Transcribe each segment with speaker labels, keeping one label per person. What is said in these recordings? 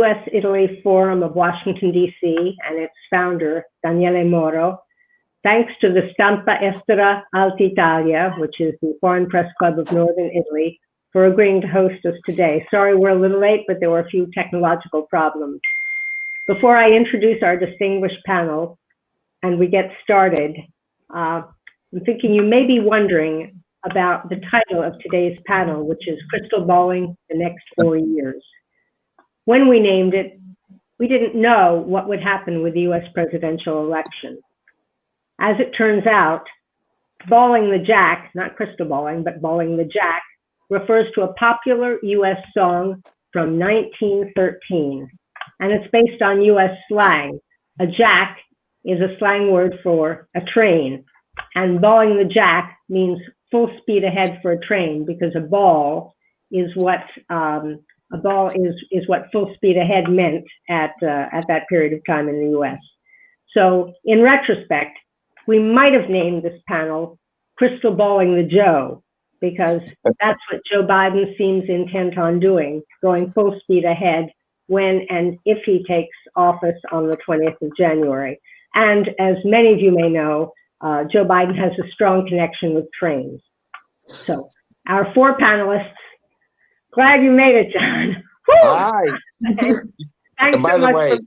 Speaker 1: U.S.-Italy Forum of Washington, D.C., and its founder, Daniele Moro. Thanks to the Stampa Estera Alta Italia, which is the Foreign Press Club of Northern Italy, for agreeing to host us today. Sorry we're a little late, but there were a few technological problems. Before I introduce our distinguished panel and we get started, I'm thinking you may be wondering about the title of today's panel, which is Crystal Balling the Next 4 Years. When we named it, we didn't know what would happen with the US presidential election. As it turns out, balling the jack, not crystal balling, but balling the jack, refers to a popular US song from 1913, and it's based on US slang. A jack is a slang word for a train, and balling the jack means full speed ahead for a train, because a ball is what full speed ahead meant at that period of time in the US. So in retrospect, we might have named this panel Crystal Balling the Joe, because that's what Joe Biden seems intent on doing, going full speed ahead when and if he takes office on the 20th of January. And as many of you may know, Joe Biden has a strong connection with trains. So our 4 panelists, glad you made it, John. Woo!
Speaker 2: Hi.
Speaker 1: Thanks
Speaker 2: By
Speaker 1: so
Speaker 2: the
Speaker 1: much
Speaker 2: way,
Speaker 1: for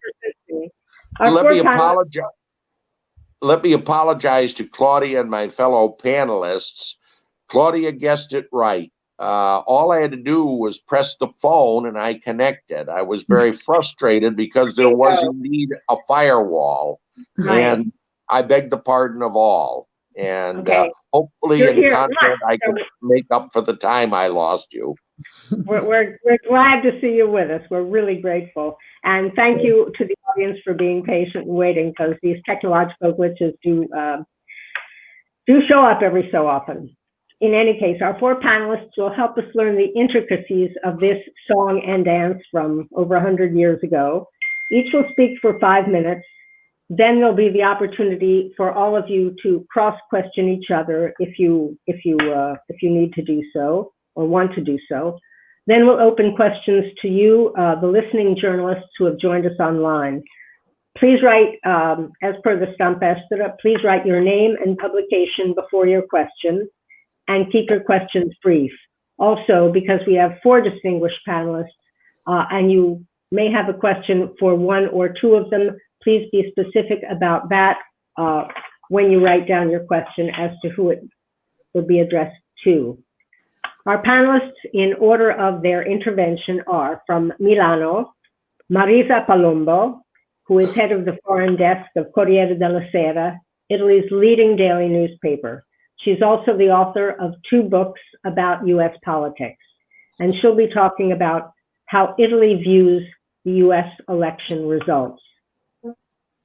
Speaker 1: participating.
Speaker 2: Let me apologize to Claudia and my fellow panelists. Claudia guessed it right. All I had to do was press the phone and I connected. I was very frustrated because there was indeed a firewall.
Speaker 1: Right.
Speaker 2: And I beg the pardon of all. And hopefully
Speaker 1: You're
Speaker 2: in
Speaker 1: here.
Speaker 2: content I can make up for the time I lost you.
Speaker 1: We're glad to see you with us. We're really grateful. And thank you to the audience for being patient and waiting, because these technological glitches do show up every so often. In any case, our 4 panelists will help us learn the intricacies of this song and dance from over 100 years ago. Each will speak for 5 minutes. Then there'll be the opportunity for all of you to cross-question each other if you need to do so or want to do so. Then we'll open questions to you, the listening journalists who have joined us online. Please write, as per the Stampa Estera, please write your name and publication before your question, and keep your questions brief. Also, because we have 4 distinguished panelists, and you may have a question for 1 or 2 of them, please be specific about that when you write down your question as to who it will be addressed to. Our panelists, in order of their intervention, are from Milano, Marilisa Palumbo, who is head of the foreign desk of Corriere della Sera, Italy's leading daily newspaper. She's also the author of 2 books about US politics, and she'll be talking about how Italy views the US election results.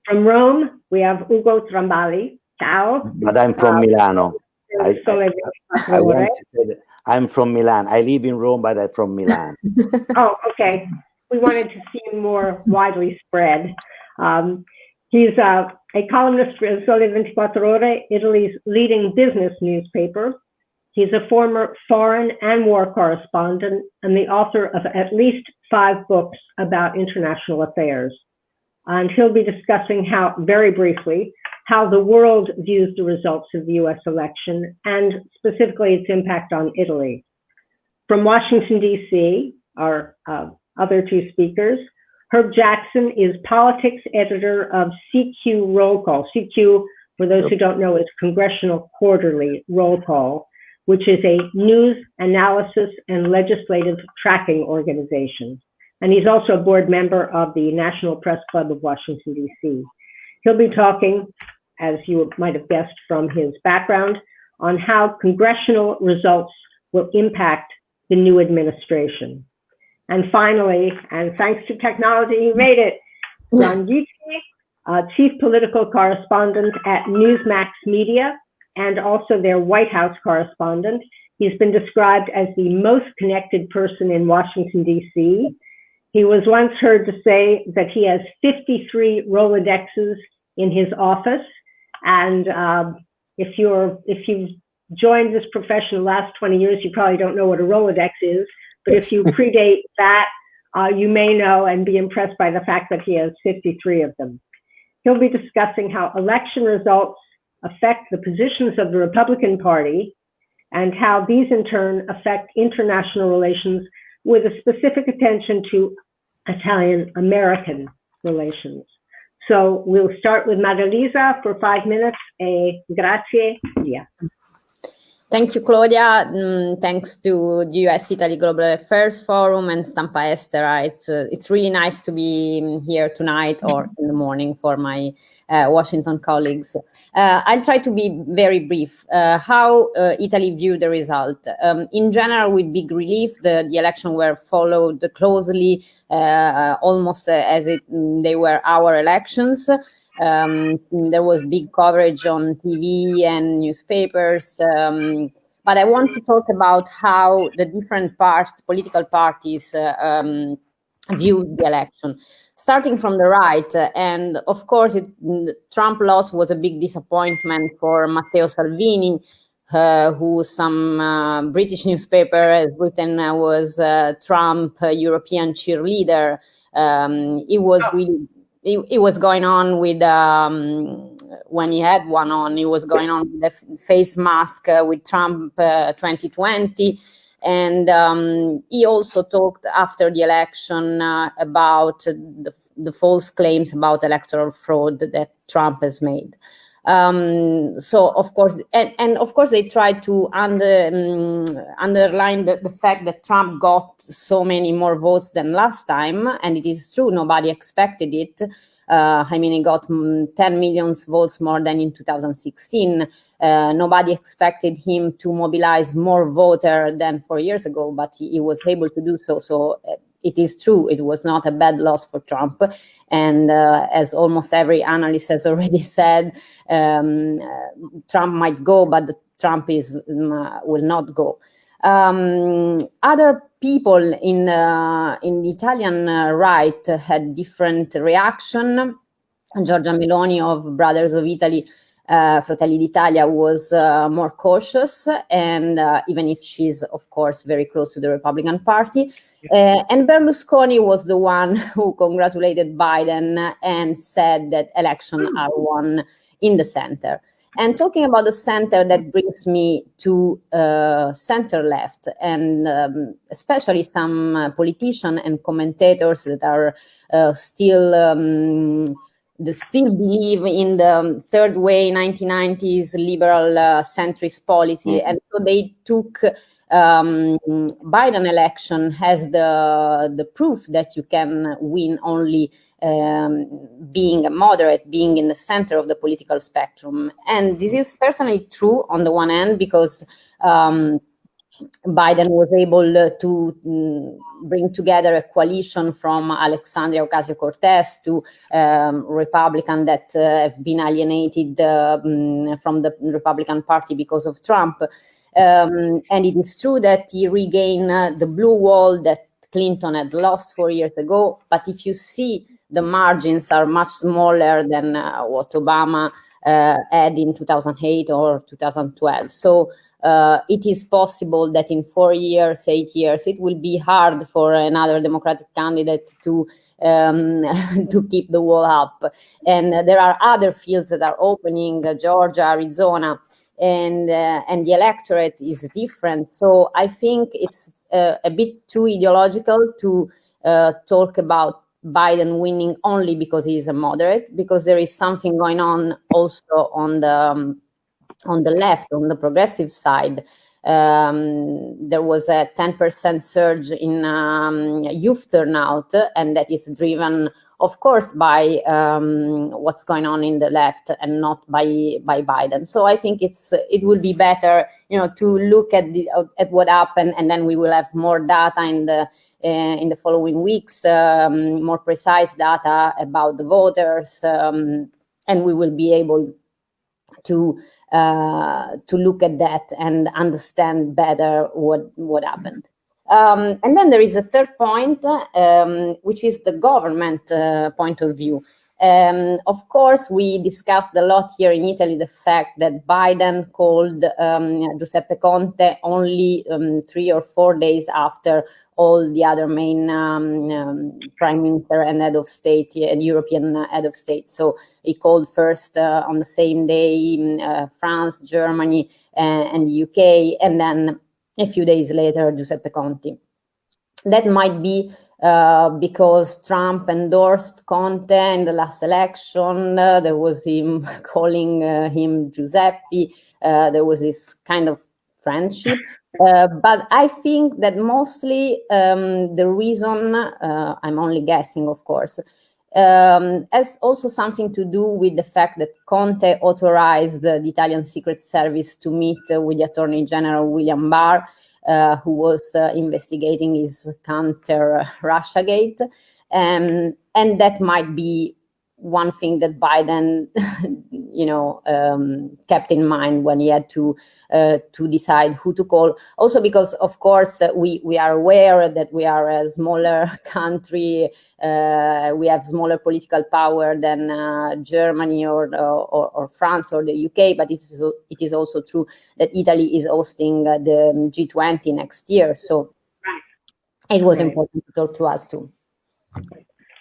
Speaker 1: From Rome, we have Ugo Tramballi. Ciao.
Speaker 3: But I'm from Milano. I want to say that I'm from Milan. I live in Rome, but I'm from Milan.
Speaker 1: Oh, okay. We wanted to see him more widely spread. He's a columnist for Il Sole 24 Ore, Italy's leading business newspaper. He's a former foreign and war correspondent and the author of at least 5 books about international affairs. And he'll be discussing very briefly, how the world views the results of the US election and specifically its impact on Italy. From Washington, D.C., our other 2 speakers, Herb Jackson is politics editor of CQ Roll Call. CQ, for those who don't know, is Congressional Quarterly Roll Call, which is a news analysis and legislative tracking organization. And he's also a board member of the National Press Club of Washington, D.C. He'll be talking, as you might have guessed from his background, on how congressional results will impact the new administration. And finally, and thanks to technology, you made it, John Gizzi, chief political correspondent at Newsmax Media and also their White House correspondent. He's been described as the most connected person in Washington, D.C. He was once heard to say that he has 53 Rolodexes in his office. And if you've joined this profession the last 20 years, you probably don't know what a Rolodex is. But if you predate that, you may know and be impressed by the fact that he has 53 of them. He'll be discussing how election results affect the positions of the Republican Party and how these in turn affect international relations, with a specific attention to Italian-American relations. So we'll start with Marilisa for 5 minutes. Grazie. Yeah.
Speaker 4: Thank you, Claudia. Thanks to the US Italy Global Affairs Forum and Stampa Estera. It's really nice to be here tonight or in the morning for my Washington colleagues. I'll try to be very brief. How Italy viewed the result. In general, with big relief, the election were followed closely, almost as they were our elections. There was big coverage on TV and newspapers, but I want to talk about how the different political parties viewed the election. Starting from the right, and of course, Trump loss was a big disappointment for Matteo Salvini, who some British newspaper has written was Trump European cheerleader. It was going on with, when he had one on, it was going on with the face mask with Trump 2020. And he also talked after the election about the false claims about electoral fraud that Trump has made. So of course, and of course they tried to underline the fact that Trump got so many more votes than last time, and it is true, nobody expected it. I mean, he got 10 million votes more than in 2016. Nobody expected him to mobilize more voters than 4 years ago, but he was able to do so. So it is true, it was not a bad loss for Trump. And as almost every analyst has already said, Trump might go, but Trump will not go. Other people in the Italian right had different reaction. Giorgia Meloni of Brothers of Italy, Fratelli d'Italia, was more cautious, and even if she's of course very close to the Republican Party. And Berlusconi was the one who congratulated Biden and said that elections are won in the center. And talking about the center, that brings me to center left, and especially some politicians and commentators that are still believe in the third way 1990s liberal centrist policy. And so they took Biden election as the proof that you can win only being a moderate, being in the center of the political spectrum. And this is certainly true on the one hand, because Biden was able to bring together a coalition from Alexandria Ocasio-Cortez to Republicans that have been alienated from the Republican Party because of Trump. And it is true that he regained the blue wall that Clinton had lost 4 years ago. But if you see, the margins are much smaller than what Obama had in 2008 or 2012. So it is possible that in 4 years, 8 years, it will be hard for another Democratic candidate to keep the wall up. And there are other fields that are opening, Georgia, Arizona, and the electorate is different. So I think it's a bit too ideological to talk about Biden winning only because he is a moderate, because there is something going on also on the left, on the progressive side. There was a 10% surge in youth turnout, and that is driven, of course, by what's going on in the left and not by Biden. So I think it will be better, to look at what happened, and then we will have more data in the following weeks, more precise data about the voters, and we will be able to look at that and understand better what happened. And then there is a third point, which is the government point of view. Of course, we discussed a lot here in Italy the fact that Biden called Giuseppe Conte only 3 or 4 days after all the other main prime minister and head of state and European head of state. So he called first on the same day France, Germany, and the UK, and then a few days later Giuseppe Conte. That might be because Trump endorsed Conte in the last election. There was him calling him Giuseppe. There was this kind of friendship. But I think that mostly the reason, I'm only guessing, of course, has also something to do with the fact that Conte authorized the Italian Secret Service to meet with the Attorney General William Barr, who was investigating his counter-Russiagate. And that might be one thing that Biden, kept in mind when he had to decide who to call. Also because, of course, we are aware that we are a smaller country. We have smaller political power than Germany or France or the UK. But it is also true that Italy is hosting the G20 next year. So it was important to talk to us too.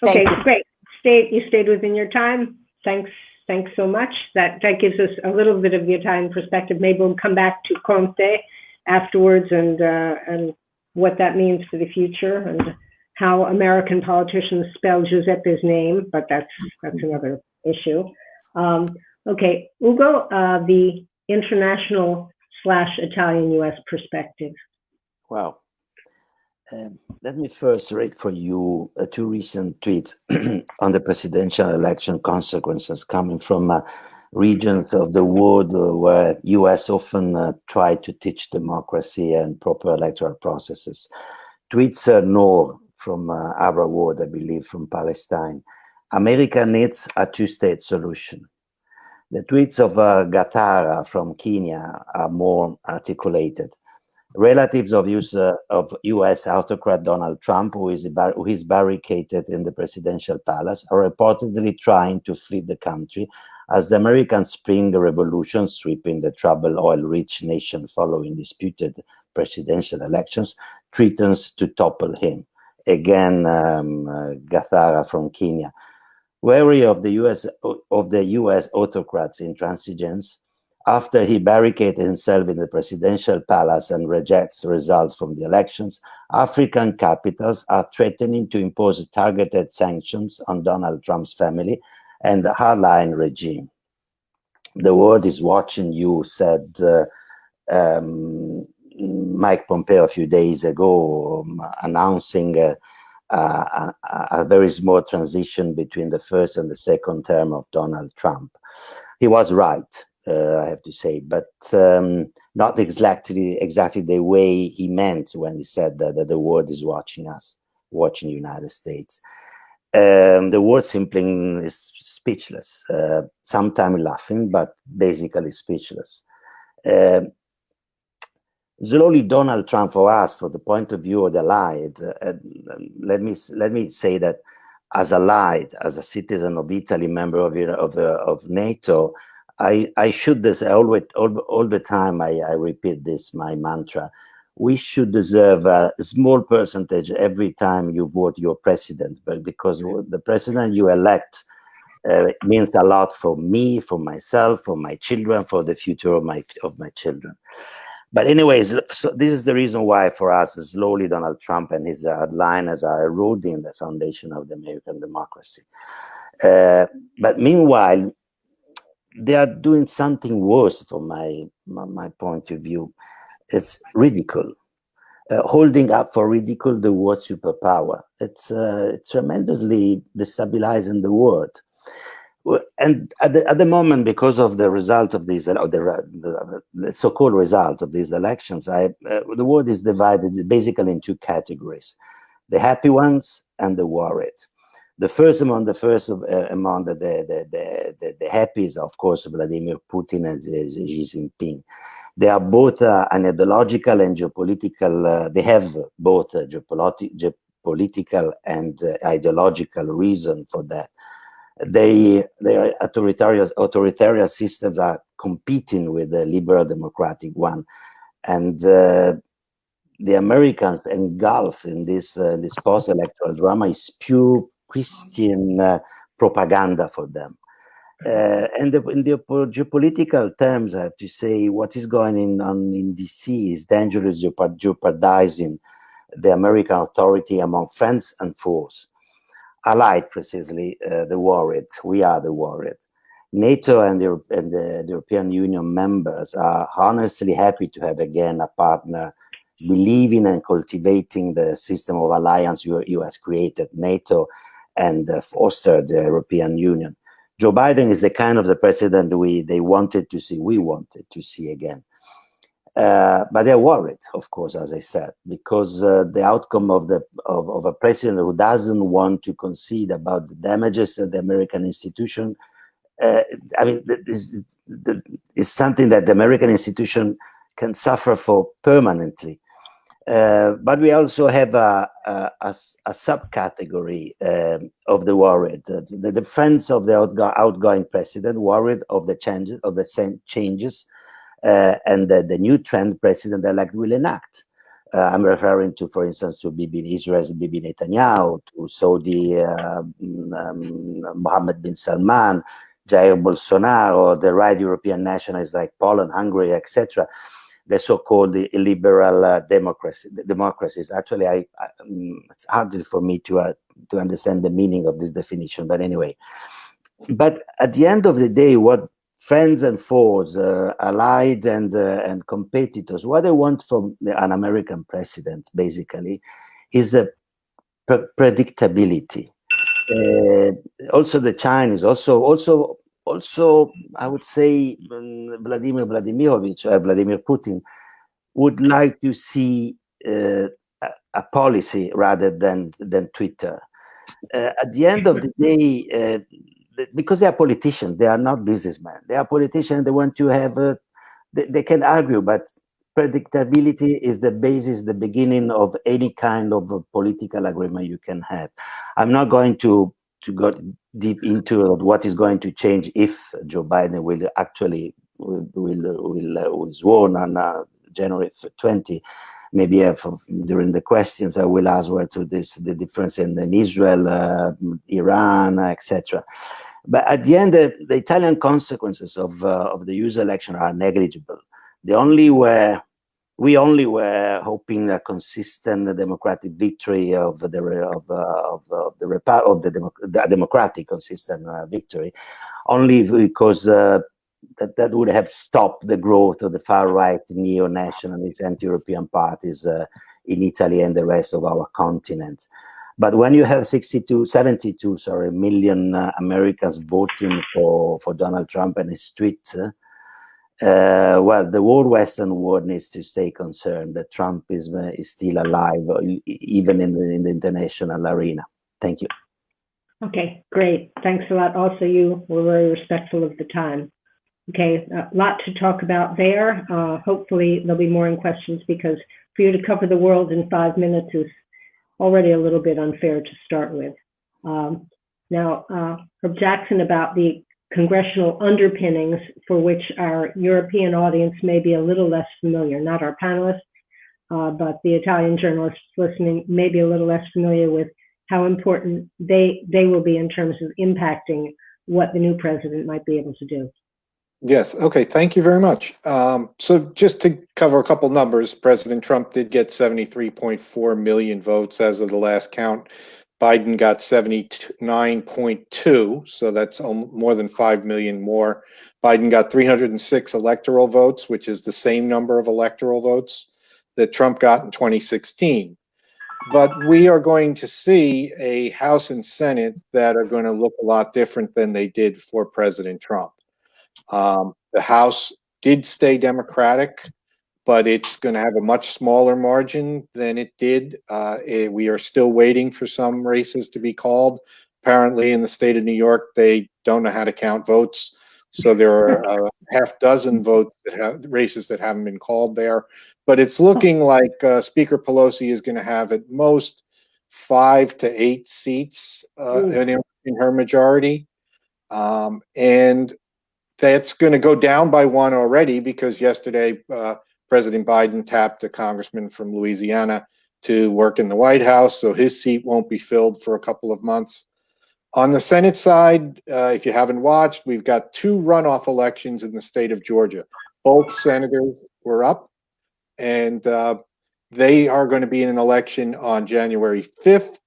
Speaker 1: Okay, great. You stayed within your time. Thanks so much. That gives us a little bit of your time perspective. Maybe we'll come back to Conte afterwards and what that means for the future and how American politicians spell Giuseppe's name, but that's another issue. Okay, Ugo, the international/Italian-US perspective.
Speaker 3: Wow. Let me first read for you 2 recent tweets on the presidential election consequences coming from regions of the world where US often try to teach democracy and proper electoral processes. Tweets Noor from Arab world, I believe, from Palestine. America needs a 2-state solution. The tweets of Gatara from Kenya are more articulated. Relatives of U.S. autocrat Donald Trump, who is barricaded in the presidential palace, are reportedly trying to flee the country as the American Spring Revolution, sweeping the troubled oil-rich nation following disputed presidential elections, threatens to topple him. Again, Gathara from Kenya. Wary of the U.S. autocrats' intransigence, after he barricaded himself in the presidential palace and rejects results from the elections, African capitals are threatening to impose targeted sanctions on Donald Trump's family and the hardline regime. The world is watching you, said Mike Pompeo a few days ago, announcing a very small transition between the first and the second term of Donald Trump. He was right. I have to say, but not exactly the way he meant when he said that the world is watching us, watching the United States. The world simply is speechless, sometimes laughing, but basically speechless. Slowly, Donald Trump, for us, from the point of view of the allied, let me say that as allied, as a citizen of Italy, member of NATO, I should say all the time. I repeat this, my mantra. We should deserve a small percentage every time you vote your president, but because the president you elect means a lot for me, for myself, for my children, for the future of my children. But anyways, so this is the reason why for us, slowly Donald Trump and his hardliners are eroding the foundation of the American democracy. But meanwhile, they are doing something worse from my point of view. It's ridicule. Holding up for ridicule the word superpower. It's tremendously destabilizing the world. And at the moment, because of the result of these, the so-called result of these elections, the world is divided basically in 2 categories: the happy ones and the worried. The first among the happy is, of course, Vladimir Putin and Xi Jinping. They are both an ideological and geopolitical. They have both geopolitical and ideological reason for that. their authoritarian systems are competing with the liberal democratic one, and the Americans engulfed in this post-electoral drama is pure Christian propaganda for them. And in the geopolitical terms, I have to say what is going on in DC is dangerous, jeopardizing the American authority among friends and foes. Allied, precisely, the worried. We are the worried. NATO and the European Union members are honestly happy to have again a partner believing and cultivating the system of alliance you has created, NATO, and fostered the European Union. Joe Biden is the kind of the president they wanted to see, we wanted to see again. But they're worried, of course, as I said, because the outcome of a president who doesn't want to concede about the damages of the American institution, I mean, is something that the American institution can suffer for permanently. But we also have a subcategory of the worried, the friends of the outgoing president, worried of the changes, and the new trend president-elect will enact. I'm referring to, for instance, to Israel's Bibi Netanyahu, to Saudi Mohammed bin Salman, Jair Bolsonaro, the right European nationalists like Poland, Hungary, etc. The so-called liberal democracies. Actually, it's hard for me to understand the meaning of this definition. But anyway, but at the end of the day, what friends and foes, allied and competitors, what they want from an American president, basically, is a predictability. Also, the Chinese, also, I would say Vladimir Putin would like to see a policy rather than Twitter. At the end of the day, because they are politicians, they are not businessmen. They are politicians. They want to have. They can argue, but predictability is the basis, the beginning of any kind of political agreement you can have. I'm not going to go deep into what is going to change if Joe Biden will actually will sworn on January 20. Maybe during the questions I will answer to the difference in Israel, Iran, etc. But at the end, the Italian consequences of the US election are negligible. We only were hoping a consistent democratic victory of the democratic consistent victory, only because that would have stopped the growth of the far-right neo-nationalist anti-European parties in Italy and the rest of our continent. But when you have 72 million Americans voting for Donald Trump and his tweet, well, the whole Western world needs to stay concerned that Trump is still alive, even in the international arena. Thank you.
Speaker 1: Okay, great. Thanks a lot. Also, you were very respectful of the time. Okay, a lot to talk about there. Hopefully there'll be more in questions, because for you to cover the world in 5 minutes is already a little bit unfair to start with. Now, Herb Jackson, about the congressional underpinnings for which our European audience may be a little less familiar, not our panelists, but the Italian journalists listening may be a little less familiar with how important they will be in terms of impacting what the new president might be able to do.
Speaker 5: Yes. Okay. Thank you very much. So just to cover a couple numbers, President Trump did get 73.4 million votes as of the last count. Biden got 79.2, so that's more than 5 million more. Biden got 306 electoral votes, which is the same number of electoral votes that Trump got in 2016. But we are going to see a House and Senate that are going to look a lot different than they did for President Trump. The House did stay Democratic, but it's going to have a much smaller margin than it did. We are still waiting for some races to be called. Apparently, in the state of New York, they don't know how to count votes. So there are a half dozen races that haven't been called there. But it's looking like Speaker Pelosi is going to have at most 5 to 8 seats in her majority. And that's going to go down by one already because yesterday President Biden tapped a congressman from Louisiana to work in the White House, so his seat won't be filled for a couple of months. On the Senate side, if you haven't watched, we've got 2 runoff elections in the state of Georgia. Both senators were up, and they are going to be in an election on January 5th,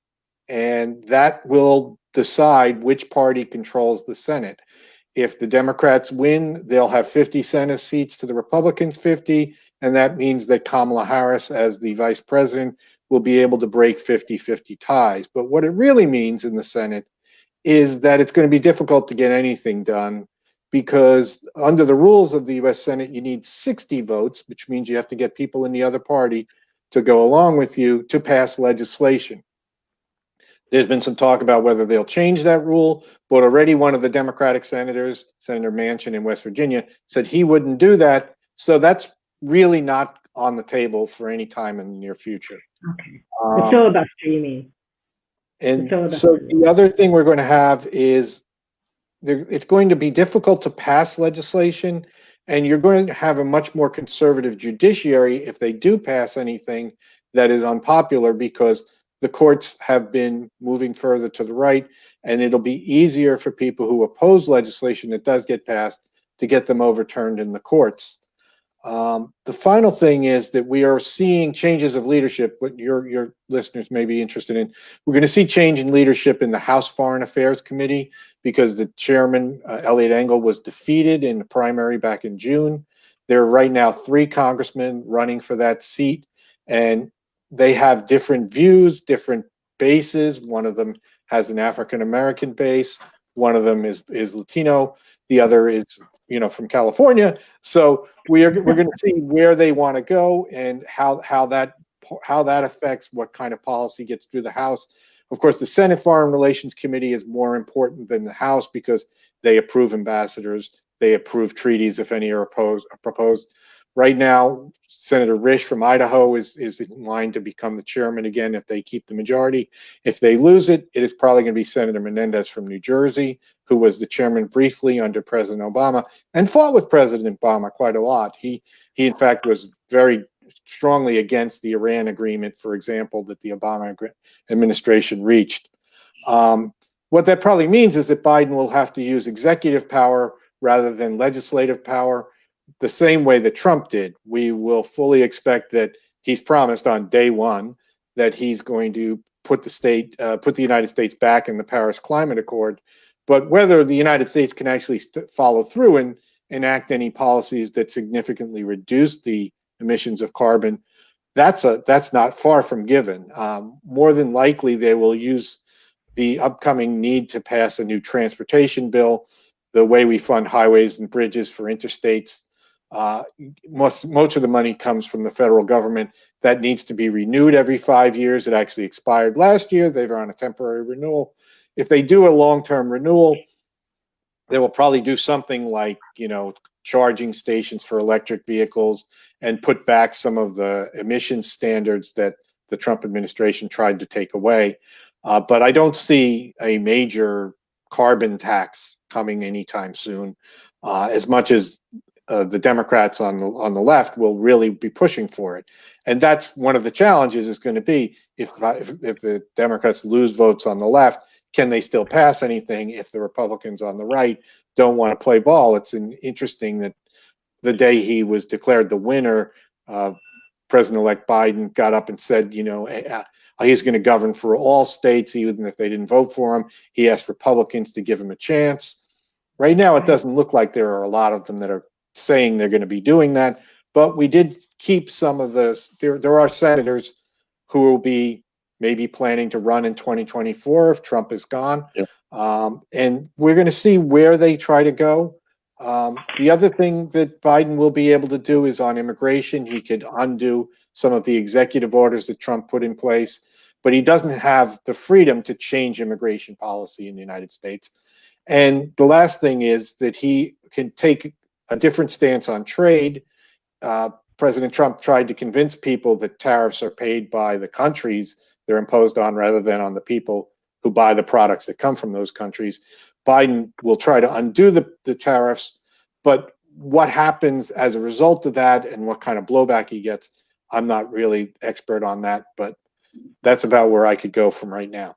Speaker 5: and that will decide which party controls the Senate. If the Democrats win, they'll have 50 Senate seats to the Republicans' 50, and that means that Kamala Harris, as the vice president, will be able to break 50-50 ties. But what it really means in the Senate is that it's going to be difficult to get anything done because under the rules of the U.S. Senate, you need 60 votes, which means you have to get people in the other party to go along with you to pass legislation. There's been some talk about whether they'll change that rule, but already one of the Democratic senators, Senator Manchin in West Virginia, said he wouldn't do that. So that's really not on the table for any time in the near future.
Speaker 1: Okay. The filibuster, you mean?
Speaker 5: And so the other thing we're going to have is it's going to be difficult to pass legislation, and you're going to have a much more conservative judiciary if they do pass anything that is unpopular because the courts have been moving further to the right, and it'll be easier for people who oppose legislation that does get passed to get them overturned in the courts. The final thing is that we are seeing changes of leadership, what your listeners may be interested in. We're going to see change in leadership in the House Foreign Affairs Committee because the chairman, Eliot Engel, was defeated in the primary back in June. There are right now 3 congressmen running for that seat, and they have different views, different bases. One of them has an African-American base. One of them is Latino. The other is, from California. So we're going to see where they want to go and how that affects what kind of policy gets through the House. Of course, the Senate Foreign Relations Committee is more important than the House because they approve ambassadors, they approve treaties if any are proposed. Right now, Senator Risch from Idaho is in line to become the chairman again if they keep the majority. If they lose it, it is probably going to be Senator Menendez from New Jersey, who was the chairman briefly under President Obama and fought with President Obama quite a lot. He in fact, was very strongly against the Iran agreement, for example, that the Obama administration reached. What that probably means is that Biden will have to use executive power rather than legislative power, the same way that Trump did. We will fully expect that he's promised on day one that he's going to put the United States back in the Paris Climate Accord. But whether the United States can actually follow through and enact any policies that significantly reduce the emissions of carbon, that's not far from given. More than likely, they will use the upcoming need to pass a new transportation bill, the way we fund highways and bridges for interstates. Most of the money comes from the federal government. That needs to be renewed every 5 years. It actually expired last year. They were on a temporary renewal. If they do a long-term renewal, they will probably do something like, charging stations for electric vehicles and put back some of the emissions standards that the Trump administration tried to take away. But I don't see a major carbon tax coming anytime soon, as much as the Democrats on the left will really be pushing for it. And that's one of the challenges is going to be if the Democrats lose votes on the left, can they still pass anything if the Republicans on the right don't want to play ball? It's interesting that the day he was declared the winner, President-elect Biden got up and said, he's going to govern for all states, even if they didn't vote for him. He asked Republicans to give him a chance. Right now, it doesn't look like there are a lot of them that are saying they're going to be doing that, but we did keep some of there are senators who will be maybe planning to run in 2024 if Trump is gone.
Speaker 2: Yep.
Speaker 5: And we're going to see where they try to go. The other thing that Biden will be able to do is on immigration. He could undo some of the executive orders that Trump put in place, but he doesn't have the freedom to change immigration policy in the United States. And the last thing is that he can take a different stance on trade. President Trump tried to convince people that tariffs are paid by the countries they're imposed on rather than on the people who buy the products that come from those countries. Biden will try to undo the tariffs, but what happens as a result of that and what kind of blowback he gets, I'm not really expert on that, but that's about where I could go from right now.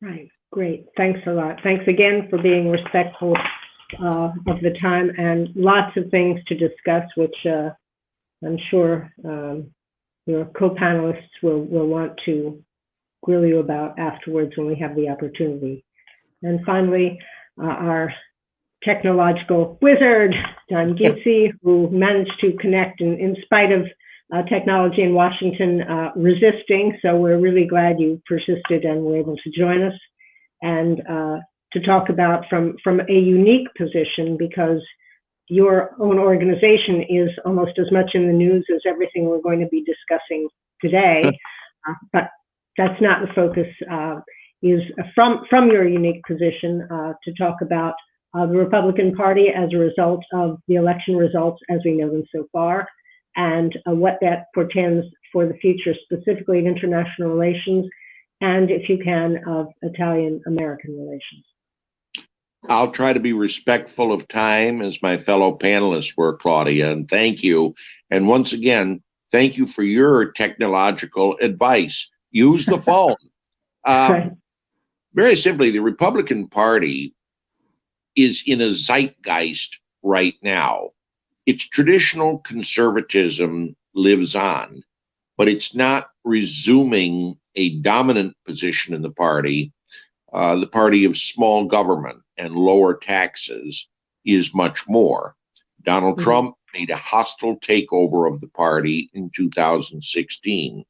Speaker 1: Right. Great. Thanks a lot. Thanks again for being respectful of the time, and lots of things to discuss, which I'm sure your co-panelists will want to grill you about afterwards when we have the opportunity. And finally, our technological wizard, Don Gizzi, who managed to connect in spite of technology in Washington resisting. So we're really glad you persisted and were able to join us, and to talk about from a unique position, because your own organization is almost as much in the news as everything we're going to be discussing today. But that's not the focus, is from your unique position to talk about the Republican Party as a result of the election results as we know them so far, and what that portends for the future, specifically in international relations, and if you can, of Italian-American relations.
Speaker 2: I'll try to be respectful of time as my fellow panelists were, Claudia, and thank you. And once again, thank you for your technological advice. Use the phone. Very simply, the Republican Party is in a zeitgeist right now. Its traditional conservatism lives on, but it's not resuming a dominant position in the party of small government and lower taxes is much more. Donald Trump made a hostile takeover of the party in 2016.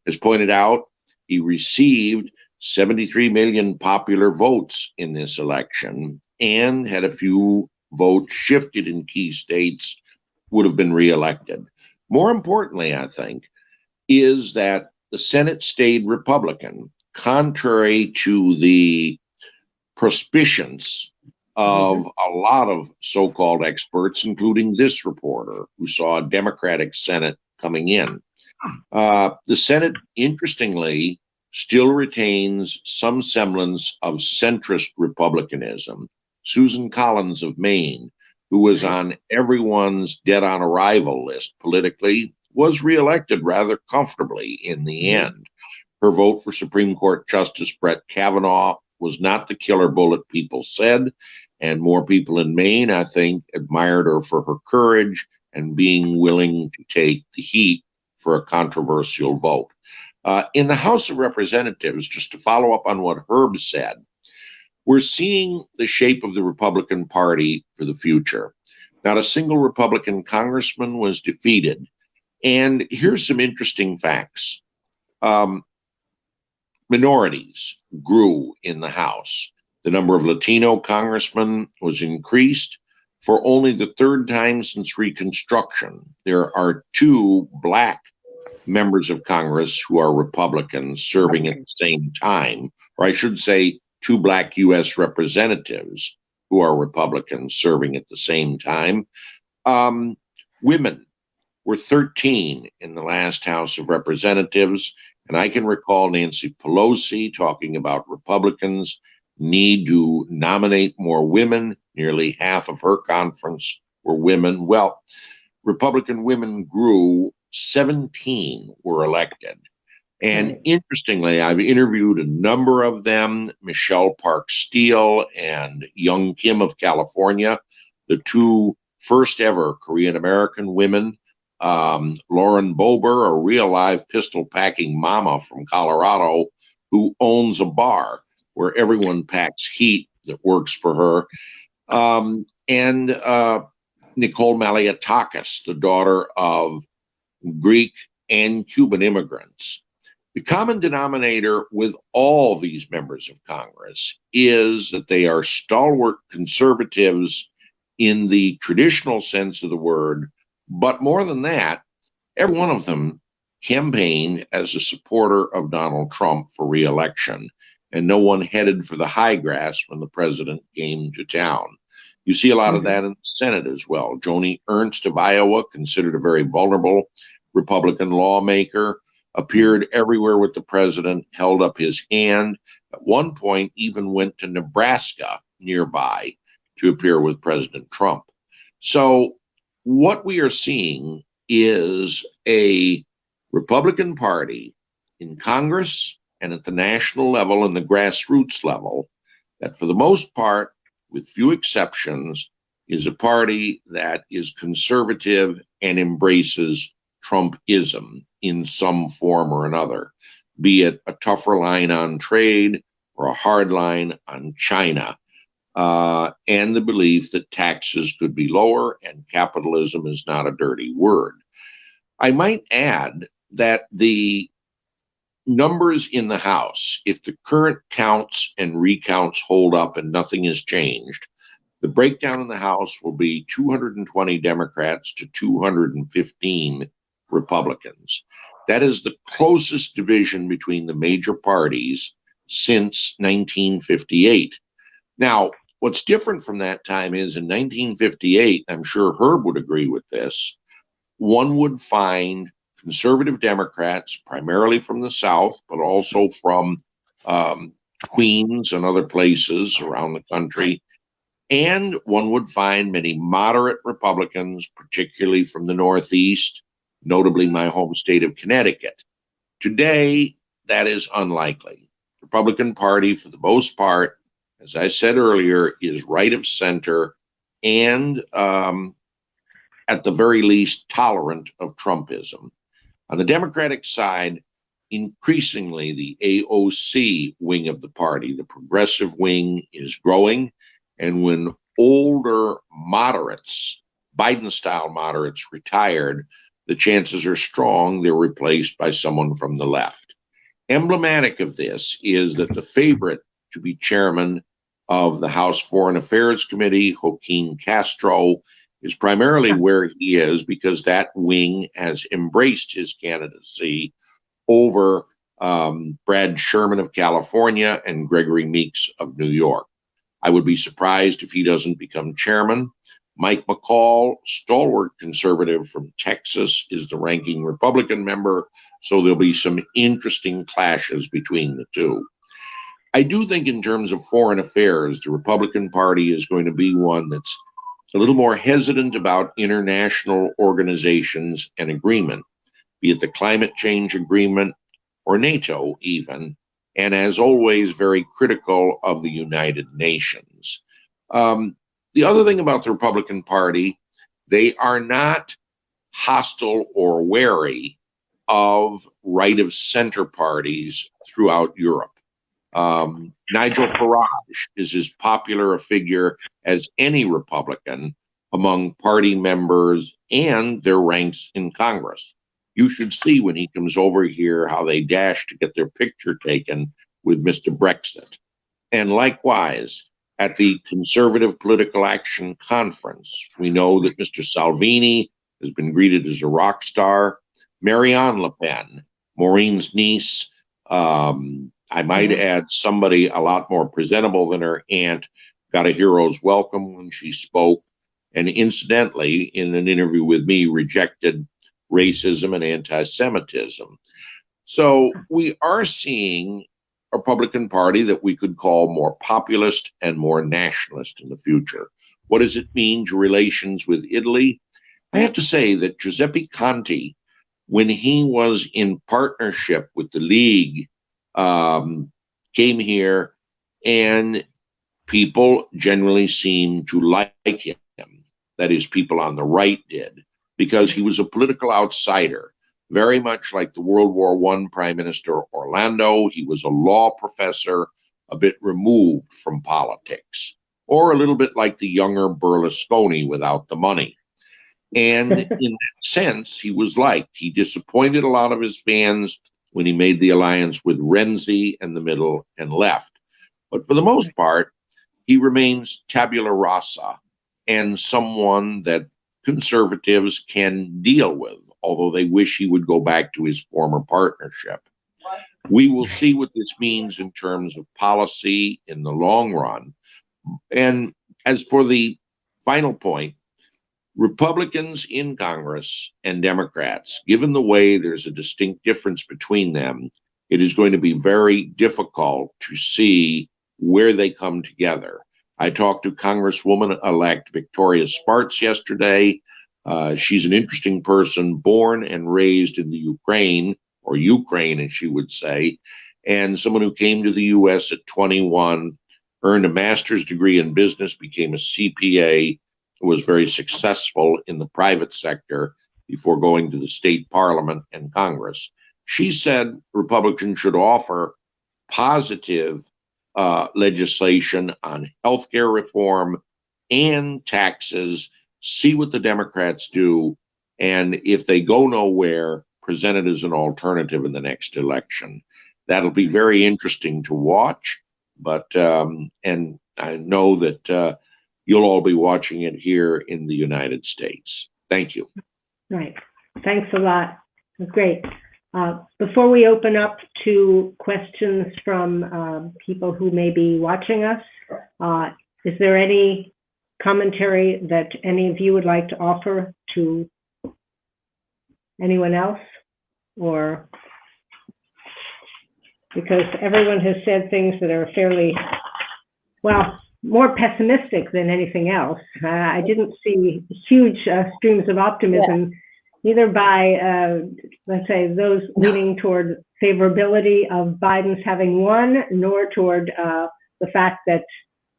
Speaker 2: As pointed out, he received 73 million popular votes in this election and had a few votes shifted in key states, would have been reelected. More importantly, I think, is that the Senate stayed Republican, contrary to the prospections of a lot of so-called experts, including this reporter, who saw a Democratic Senate coming in. The Senate, interestingly, still retains some semblance of centrist republicanism. Susan Collins of Maine, who was on everyone's dead-on-arrival list politically, was reelected rather comfortably in the end. Her vote for Supreme Court Justice Brett Kavanaugh was not the killer bullet people said, and more people in Maine, I think, admired her for her courage and being willing to take the heat for a controversial vote. In the House of Representatives, just to follow up on what Herb said, we're seeing the shape of the Republican Party for the future. Not a single Republican congressman was defeated. And here's some interesting facts. Minorities grew in the House. The number of Latino congressmen was increased for only the third time since Reconstruction. There are 2 Black members of Congress who are Republicans serving at the same time, or I should say 2 Black U.S. representatives who are Republicans serving at the same time. Women were 13 in the last House of Representatives, and I can recall Nancy Pelosi talking about Republicans need to nominate more women. Nearly half of her conference were women. Well, Republican women grew, 17 were elected. And interestingly, I've interviewed a number of them, Michelle Park Steele and Young Kim of California, the 2 first ever Korean American women. Lauren Bober, a real live pistol packing mama from Colorado who owns a bar where everyone packs heat that works for her. And Nicole Malliotakis, the daughter of Greek and Cuban immigrants. The common denominator with all these members of Congress is that they are stalwart conservatives in the traditional sense of the word, but more than that, every one of them campaigned as a supporter of Donald Trump for re-election, and no one headed for the high grass when the president came to town. You see a lot of that in the Senate as well. Joni Ernst of Iowa, considered a very vulnerable Republican lawmaker. appeared everywhere with the president, held up his hand. At one point, even went to Nebraska nearby to appear with President Trump. So what we are seeing is a Republican Party in Congress and at the national level and the grassroots level that, for the most part, with few exceptions, is a party that is conservative and embraces Trumpism in some form or another, be it a tougher line on trade or a hard line on China, and the belief that taxes could be lower and capitalism is not a dirty word. I might add that the numbers in the House, if the current counts and recounts hold up and nothing has changed, the breakdown in the House will be 220 Democrats to 215 Republicans. That is the closest division between the major parties since 1958. Now, what's different from that time is in 1958, I'm sure Herb would agree with this, one would find conservative Democrats, primarily from the South, but also from Queens and other places around the country. And one would find many moderate Republicans, particularly from the Northeast, notably my home state of Connecticut. Today, that is unlikely. The Republican Party, for the most part, as I said earlier, is right of center and, at the very least, tolerant of Trumpism. On the Democratic side, increasingly the AOC wing of the party, the progressive wing, is growing. And when older moderates, Biden-style moderates, retired, the chances are strong they're replaced by someone from the left. Emblematic of this is that the favorite to be chairman of the House Foreign Affairs Committee, Joaquin Castro, is primarily where he is because that wing has embraced his candidacy over Brad Sherman of California and Gregory Meeks of New York. I would be surprised if he doesn't become chairman. Mike McCall, stalwart conservative from Texas, is the ranking Republican member, so there'll be some interesting clashes between the two. I do think in terms of foreign affairs, the Republican Party is going to be one that's a little more hesitant about international organizations and agreement, be it the climate change agreement or NATO even, and as always, very critical of the United Nations. The other thing about the Republican Party, they are not hostile or wary of right of center parties throughout Europe. Nigel Farage is as popular a figure as any Republican among party members and their ranks in Congress. You should see when he comes over here how they dash to get their picture taken with Mr. Brexit. And likewise, at the Conservative Political Action Conference, we know that Mr. Salvini has been greeted as a rock star. Marianne Le Pen, Maureen's niece, I might add somebody a lot more presentable than her aunt, got a hero's welcome when she spoke, and incidentally, in an interview with me, rejected racism and anti-Semitism. So we are seeing a Republican Party that we could call more populist and more nationalist in the future. What does it mean to relations with Italy? I have to say that Giuseppe Conte, when he was in partnership with the League, came here and people generally seemed to like him. That is, people on the right did, because he was a political outsider, very much like the World War I Prime Minister Orlando. He was a law professor, a bit removed from politics, or a little bit like the younger Berlusconi without the money. And in that sense, he was liked. He disappointed a lot of his fans when he made the alliance with Renzi and the middle and left. But for the most part, he remains tabula rasa and someone that conservatives can deal with, although they wish he would go back to his former partnership. We will see what this means in terms of policy in the long run. And as for the final point, Republicans in Congress and Democrats, given the way there's a distinct difference between them, it is going to be very difficult to see where they come together. I talked to Congresswoman-elect Victoria Spartz yesterday. She's an interesting person, born and raised in the Ukraine, or Ukraine, as she would say, and someone who came to the U.S. at 21, earned a master's degree in business, became a CPA, was very successful in the private sector before going to the state parliament and Congress. She said Republicans should offer positive legislation on healthcare reform and taxes, see what the Democrats do, and if they go nowhere, present it as an alternative in the next election. That'll be very interesting to watch, but and I know that you'll all be watching it here in the United States. Thank you.
Speaker 1: Right. Thanks a lot. Great. Before we open up to questions from people who may be watching us, is there any commentary that any of you would like to offer to anyone else? Or because everyone has said things that are fairly, well, more pessimistic than anything else. I didn't see huge streams of optimism, either by, let's say, those leaning toward favorability of Biden's having won, nor toward the fact that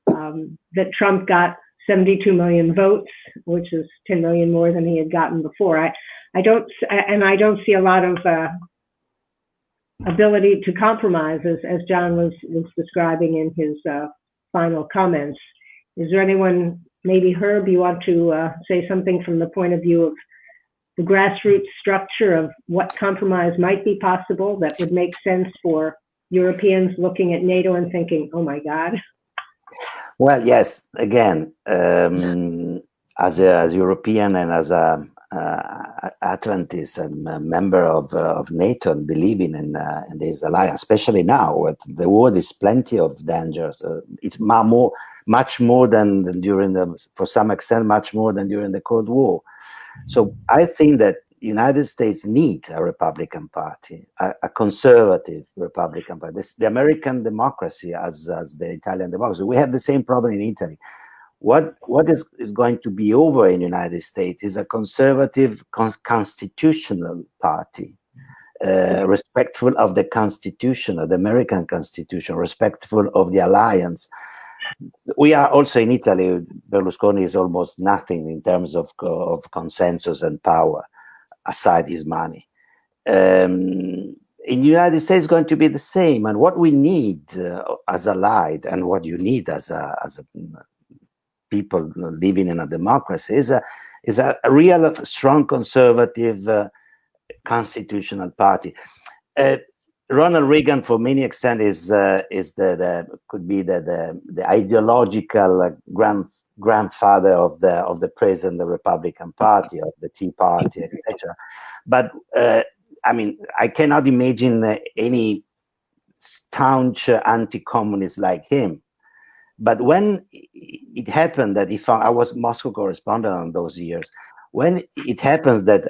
Speaker 1: that Trump got 72 million votes, which is 10 million more than he had gotten before. I don't see a lot of ability to compromise, as John was describing in his final comments. Is there anyone, maybe Herb, you want to say something from the point of view of the grassroots structure of what compromise might be possible that would make sense for Europeans looking at NATO and thinking, oh my God?
Speaker 3: Well, yes, again, as a European and as a Atlantist and a member of NATO and believing in this alliance, especially now, with the world is plenty of dangers. It's much more than during for some extent, much more than during the Cold War. So I think that United States need a Republican Party, a conservative Republican Party. The American democracy as the Italian democracy. We have the same problem in Italy. What is going to be over in the United States is a conservative constitutional party, respectful of the Constitution, of the American Constitution, respectful of the alliance. We are also in Italy. Berlusconi is almost nothing in terms of consensus and power, aside his money. In the United States, it's going to be the same. And what we need as allied, and what you need as a people living in a democracy, is a real strong conservative constitutional party. Ronald Reagan, for many extent, could be the ideological grandfather of the present Republican Party, of the Tea Party, etc. But I mean, I cannot imagine any staunch anti-communist like him. But when it happened that I was Moscow correspondent on those years, when it happens that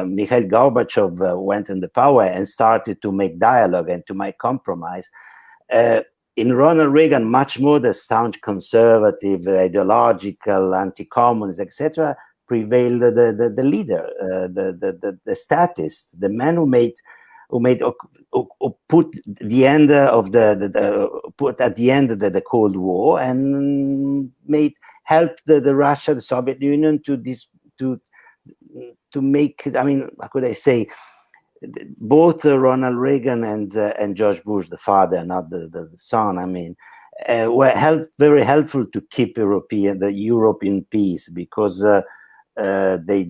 Speaker 3: Mikhail Gorbachev went in the power and started to make dialogue and to make compromise, in Ronald Reagan, much more the staunch conservative, ideological, anti-communist, etc., prevailed the leader, the statist, the man who put the end of put at the end of the Cold War and helped the Russia, the Soviet Union to make. I mean, how could I say? Both Ronald Reagan and George Bush, the father, not the son, I mean, were very helpful to keep Europe in peace, because they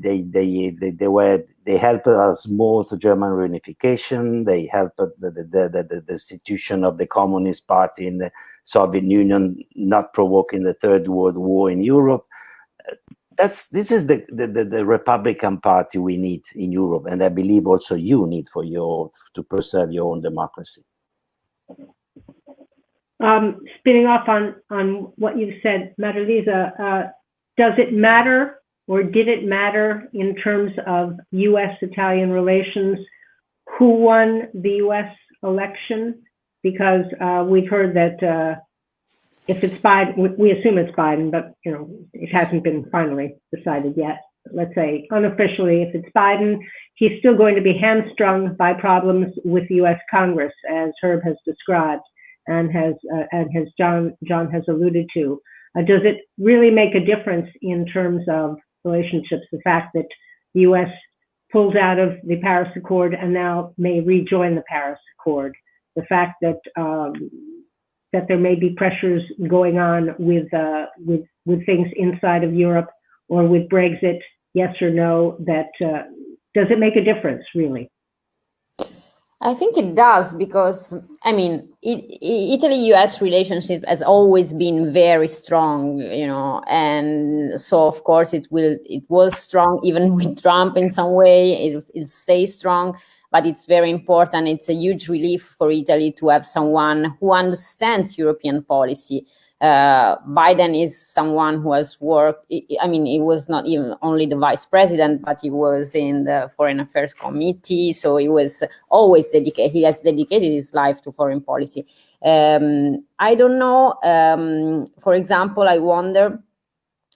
Speaker 3: helped us both German reunification. They helped the institution of the Communist Party in the Soviet Union, not provoking the Third World War in Europe. This is the Republican Party we need in Europe, and I believe also you need to preserve your own democracy.
Speaker 1: Spinning off on what you've said, Marilisa, does it matter, or did it matter in terms of U.S.-Italian relations who won the U.S. election? Because we've heard that if it's Biden, we assume it's Biden, but it hasn't been finally decided yet. Let's say unofficially, if it's Biden, he's still going to be hamstrung by problems with the U.S. Congress, as Herb has described and has John has alluded to. Does it really make a difference in terms of relationships, the fact that the U.S. pulled out of the Paris Accord and now may rejoin the Paris Accord? The fact that that there may be pressures going on with things inside of Europe, or with Brexit, yes or no, that does it make a difference, really?
Speaker 4: I think it does, because Italy-US relationship has always been very strong, and so of course it was strong even with Trump in some way. It stays strong, but it's very important. It's a huge relief for Italy to have someone who understands European policy. Biden is someone who has worked, he was not even only the vice president, but he was in the Foreign Affairs Committee. So he was always dedicated. He has dedicated his life to foreign policy. I don't know. For example, I wonder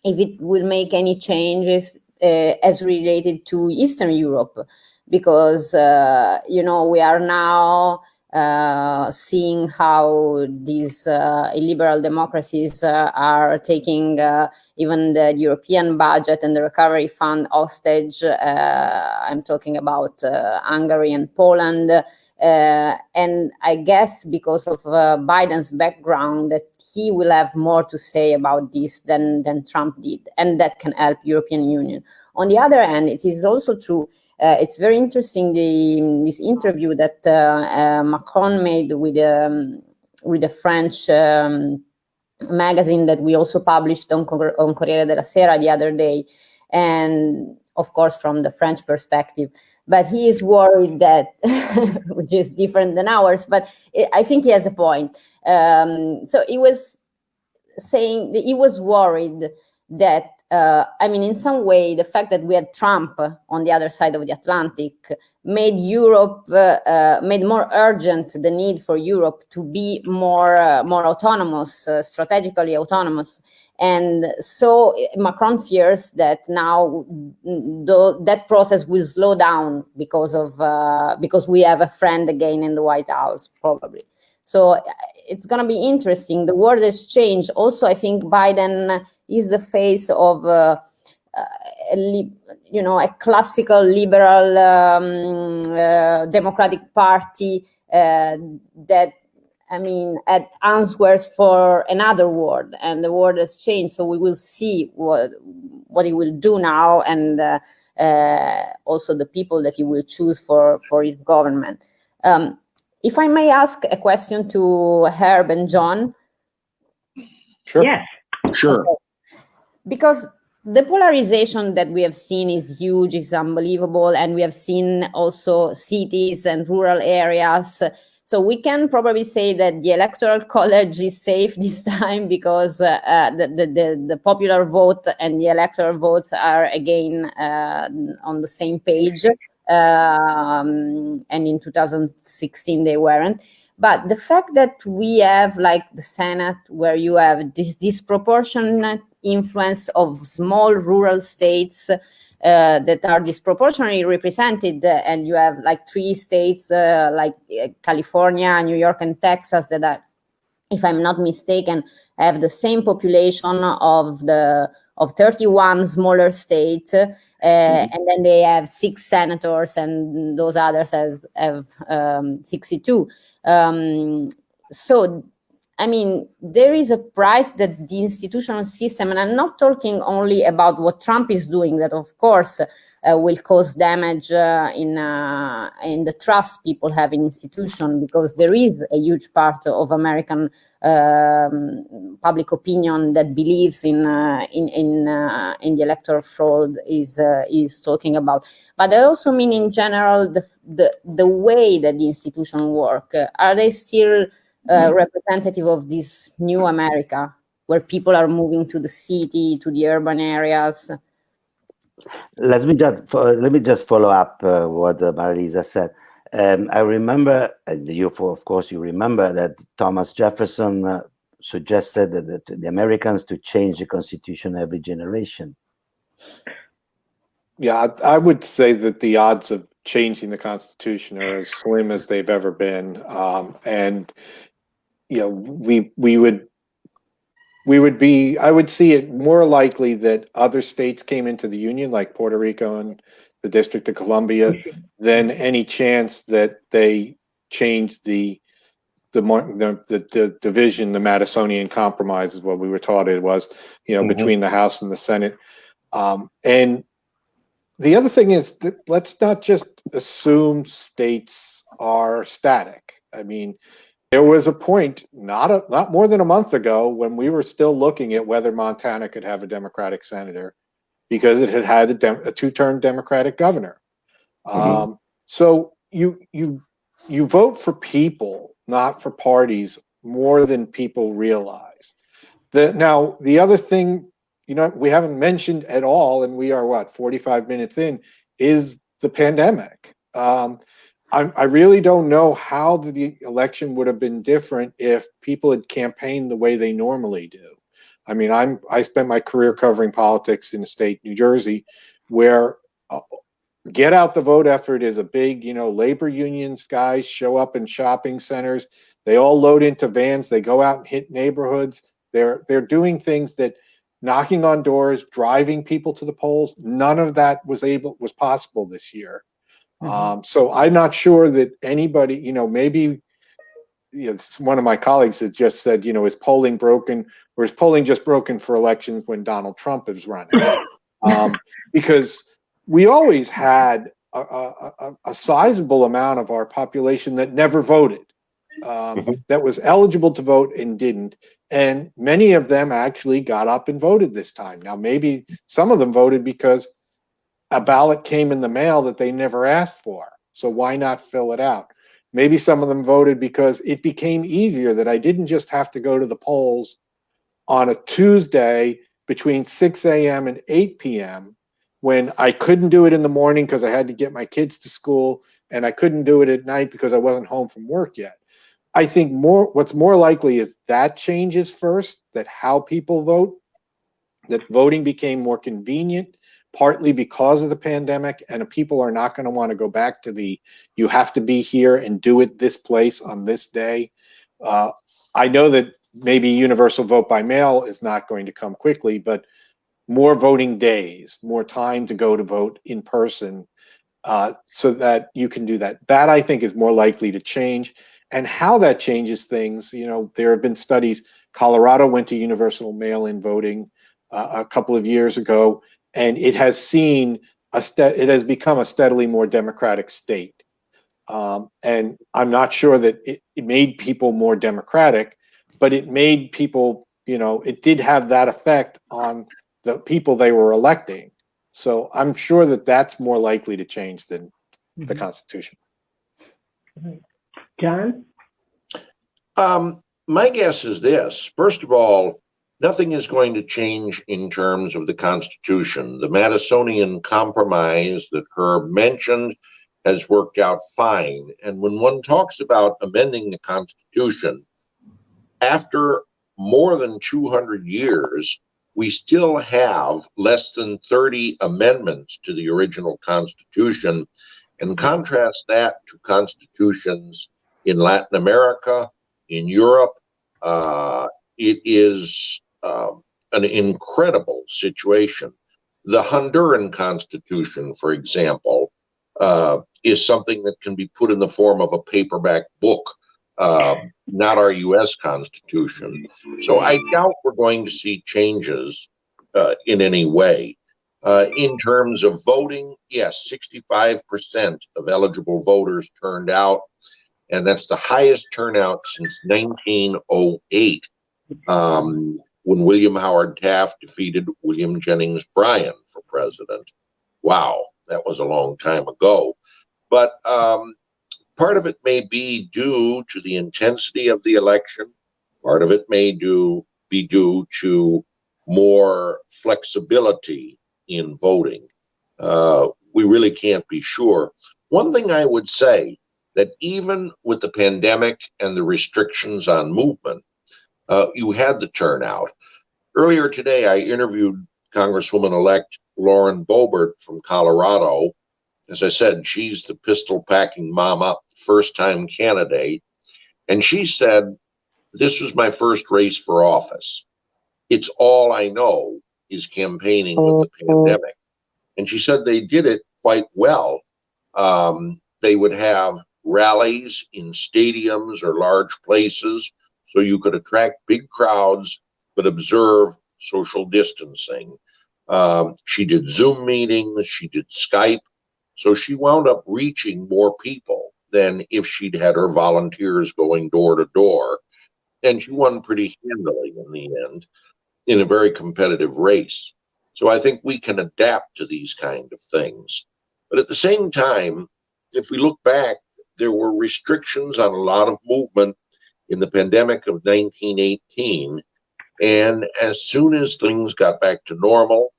Speaker 4: if it will make any changes as related to Eastern Europe, because, we are now seeing how these illiberal democracies are taking even the European budget and the recovery fund hostage. I'm talking about Hungary and Poland. And I guess because of Biden's background, that he will have more to say about this than Trump did, and that can help European Union. On the other hand, it is also true. It's very interesting, this interview that Macron made with a French magazine that we also published on Corriere della Sera the other day, and of course from the French perspective. But he is worried that, which is different than ours, but I think he has a point. So he was saying that he was worried that, in some way, the fact that we had Trump on the other side of the Atlantic made Europe, made more urgent the need for Europe to be more autonomous, strategically autonomous. And so Macron fears that now that process will slow down because we have a friend again in the White House, probably. So it's going to be interesting. The world has changed. Also, I think Biden is the face of a classical liberal Democratic Party that, had answers for another world, and the world has changed. So we will see what he will do now, and also the people that he will choose for his government. If I may ask a question to Herb and John.
Speaker 5: Sure.
Speaker 1: Yes.
Speaker 2: Sure.
Speaker 4: Okay. Because the polarization that we have seen is huge, is unbelievable, and we have seen also cities and rural areas. So we can probably say that the Electoral College is safe this time, because the popular vote and the electoral votes are again on the same page. And in 2016 they weren't. But the fact that we have, like, the Senate, where you have this disproportionate influence of small rural states that are disproportionately represented, and you have like 3 states like California, New York, and Texas that are, if I'm not mistaken, have the same population of 31 smaller states. And then they have 6 senators, and those others have 62. So, there is a price that the institutional system, and I'm not talking only about what Trump is doing, that of course will cause damage in the trust people have in institutions, because there is a huge part of American public opinion that believes in the electoral fraud is talking about. But I also mean in general the way that the institutions work. Are they still representative of this new America, where people are moving to the city, to the urban areas.
Speaker 3: Let me just follow up what Marilisa said. I remember, of course, you remember that Thomas Jefferson suggested that the Americans to change the Constitution every generation.
Speaker 5: Yeah, I would say that the odds of changing the Constitution are as slim as they've ever been, and we would be. I would see it more likely that other states came into the Union, like Puerto Rico and the District of Columbia, than any chance that they changed the division, the Madisonian Compromise is what we were taught it was, between the House and the Senate. And the other thing is that let's not just assume states are static. I mean, there was a point not more than a month ago when we were still looking at whether Montana could have a Democratic senator because it had a two-term Democratic governor. So you vote for people, not for parties, more than people realize. Now, the other thing, we haven't mentioned at all, and we are 45 minutes in, is the pandemic. I really don't know how the election would have been different if people had campaigned the way they normally do. I mean, I spent my career covering politics in the state, New Jersey, where get out the vote effort is a big, labor unions guys show up in shopping centers. They all load into vans. They go out and hit neighborhoods. They're doing things that knocking on doors, driving people to the polls. None of that was possible this year. So I'm not sure that anybody, maybe one of my colleagues has just said, is polling broken, or is polling just broken for elections when Donald Trump is running? Because we always had a sizable amount of our population that never voted, that was eligible to vote and didn't. And many of them actually got up and voted this time. Now, maybe some of them voted because a ballot came in the mail that they never asked for. So why not fill it out? Maybe some of them voted because it became easier that I didn't just have to go to the polls on a Tuesday between 6 a.m. and 8 p.m. when I couldn't do it in the morning because I had to get my kids to school, and I couldn't do it at night because I wasn't home from work yet. I think what's more likely is that changes first, that how people vote, that voting became more convenient, partly because of the pandemic, and people are not going to want to go back to you have to be here and do it this place on this day. I know that maybe universal vote by mail is not going to come quickly, but more voting days, more time to go to vote in person, so that you can do that. That, I think, is more likely to change. And how that changes things, there have been studies. Colorado went to universal mail-in voting a couple of years ago, and it has become a steadily more democratic state. And I'm not sure that it made people more democratic, but it made people, it did have that effect on the people they were electing. So I'm sure that that's more likely to change than the Constitution.
Speaker 1: John?
Speaker 2: My guess is this. First of all, nothing is going to change in terms of the Constitution. The Madisonian Compromise that Herb mentioned has worked out fine. And when one talks about amending the Constitution, after more than 200 years, we still have less than 30 amendments to the original Constitution. And contrast that to constitutions in Latin America, in Europe. It is an incredible situation. The Honduran Constitution, for example, is something that can be put in the form of a paperback book, not our U.S. Constitution. So I doubt we're going to see changes in any way. In terms of voting, yes, 65% of eligible voters turned out, and that's the highest turnout since 1908, when William Howard Taft defeated William Jennings Bryan for president. Wow, that was a long time ago. But part of it may be due to the intensity of the election. Part of it may be due to more flexibility in voting. We really can't be sure. One thing I would say, that even with the pandemic and the restrictions on movement, you had the turnout. Earlier today, I interviewed Congresswoman-elect Lauren Boebert from Colorado. As I said, she's the pistol-packing mama, first-time candidate. And she said, this was my first race for office. It's all I know is campaigning with the pandemic. And she said they did it quite well. They would have rallies in stadiums or large places so you could attract big crowds but observe social distancing. She did Zoom meetings, she did Skype, so she wound up reaching more people than if she'd had her volunteers going door to door. And she won pretty handily in the end in a very competitive race. So I think we can adapt to these kind of things. But at the same time, if we look back, there were restrictions on a lot of movement in the pandemic of 1918. And as soon as things got back to normal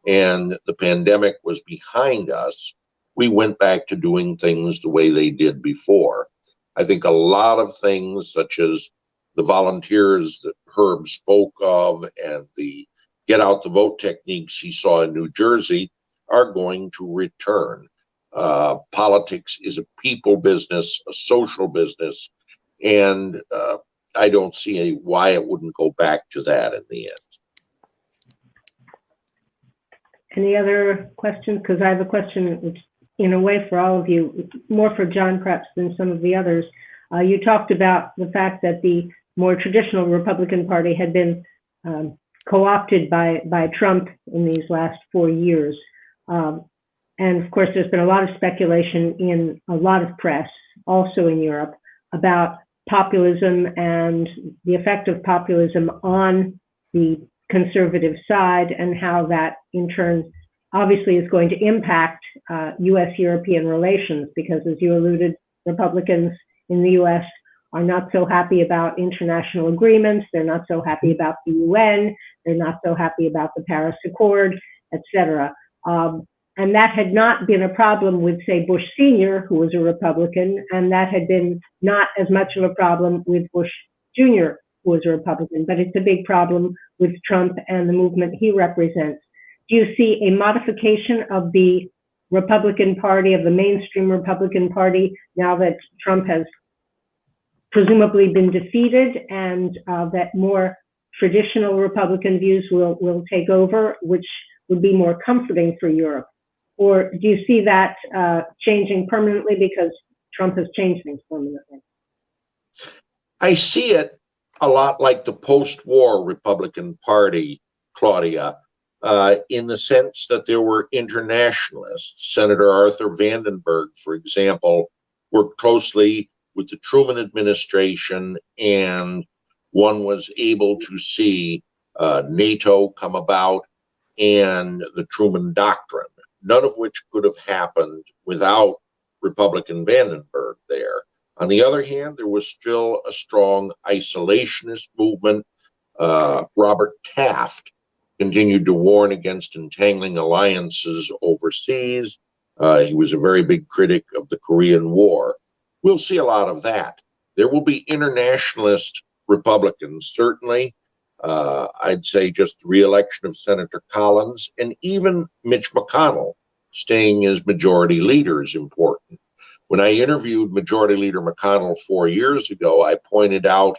Speaker 2: and the pandemic was behind us, we went back to doing things the way they did before. I think a lot of things, such as the volunteers that Herb spoke of and the get out the vote techniques he saw in New Jersey, are going to return. Politics is a people business, a social business, and I don't see why it wouldn't go back to that in the end.
Speaker 1: Any other questions? Because I have a question, which, in a way, for all of you, more for John perhaps than some of the others. You talked about the fact that the more traditional Republican Party had been co-opted by Trump in these last 4 years. And of course, there's been a lot of speculation in a lot of press, also in Europe, about populism and the effect of populism on the conservative side, and how that in turn obviously is going to impact US-European relations, because as you alluded, Republicans in the US are not so happy about international agreements, they're not so happy about the UN, they're not so happy about the Paris Accord, etc. And that had not been a problem with, say, Bush Sr., who was a Republican, and that had been not as much of a problem with Bush Jr., who was a Republican, but it's a big problem with Trump and the movement he represents. Do you see a modification of the Republican Party, of the mainstream Republican Party, now that Trump has presumably been defeated, and that more traditional Republican views will take over, which would be more comforting for Europe? Or do you see that changing permanently because Trump has changed things permanently?
Speaker 2: I see it a lot like the post-war Republican Party, Claudia, in the sense that there were internationalists. Senator Arthur Vandenberg, for example, worked closely with the Truman administration, and one was able to see NATO come about and the Truman Doctrine, none of which could have happened without Republican Vandenberg there. On the other hand, there was still a strong isolationist movement. Robert Taft continued to warn against entangling alliances overseas. He was a very big critic of the Korean War. We'll see a lot of that. There will be internationalist Republicans, certainly. I'd say just the re-election of Senator Collins, and even Mitch McConnell staying as majority leader is important. When I interviewed Majority Leader McConnell 4 years ago, I pointed out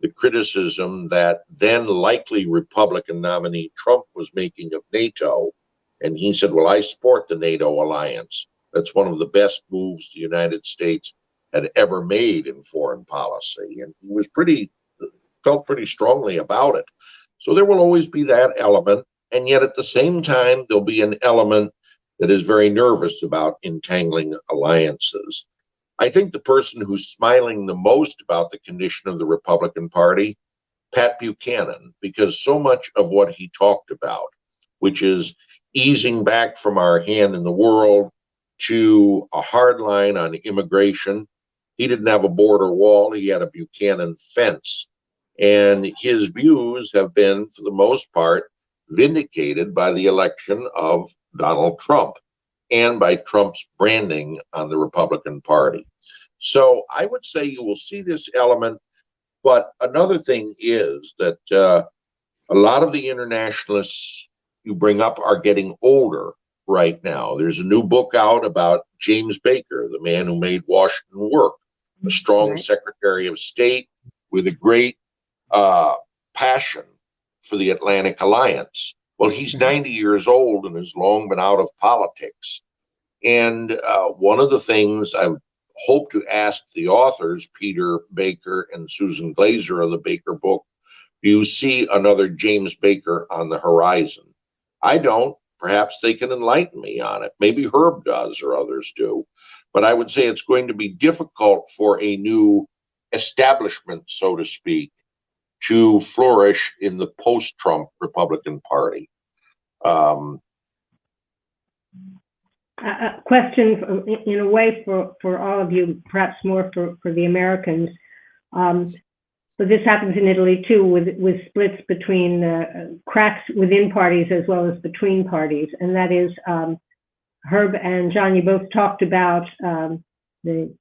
Speaker 2: the criticism that then likely Republican nominee Trump was making of NATO. And he said, well, I support the NATO alliance. That's one of the best moves the United States had ever made in foreign policy. And he felt pretty strongly about it. So there will always be that element. And yet at the same time, there'll be an element that is very nervous about entangling alliances. I think the person who's smiling the most about the condition of the Republican Party, Pat Buchanan, because so much of what he talked about, which is easing back from our hand in the world to a hard line on immigration. He didn't have a border wall, he had a Buchanan fence. And his views have been, for the most part, vindicated by the election of Donald Trump and by Trump's branding on the Republican Party. So I would say you will see this element. But another thing is that a lot of the internationalists you bring up are getting older right now. There's a new book out about James Baker, the man who made Washington work, a strong Secretary of State with a great passion for the Atlantic Alliance. Well, he's 90 years old and has long been out of politics. And one of the things I hope to ask the authors, Peter Baker and Susan Glazer of the Baker book, do you see another James Baker on the horizon? I don't. Perhaps they can enlighten me on it. Maybe Herb does or others do. But I would say it's going to be difficult for a new establishment, so to speak, to flourish in the post-Trump Republican Party.
Speaker 1: A question, in a way, for all of you, perhaps more for the Americans. So this happens in Italy too, with splits between cracks within parties as well as between parties, and that is Herb and John. You both talked about the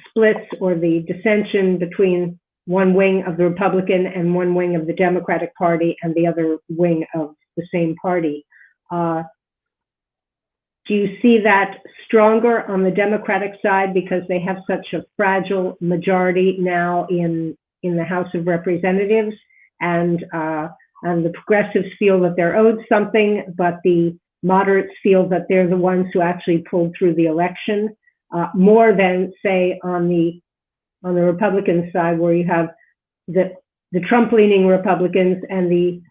Speaker 1: splits or the dissension between one wing of the Republican and one wing of the Democratic Party and the other wing of the same party. Do you see that stronger on the Democratic side because they have such a fragile majority now in the House of Representatives, and the progressives feel that they're owed something, but the moderates feel that they're the ones who actually pulled through the election, more than, say, on the Republican side, where you have the Trump-leaning Republicans and the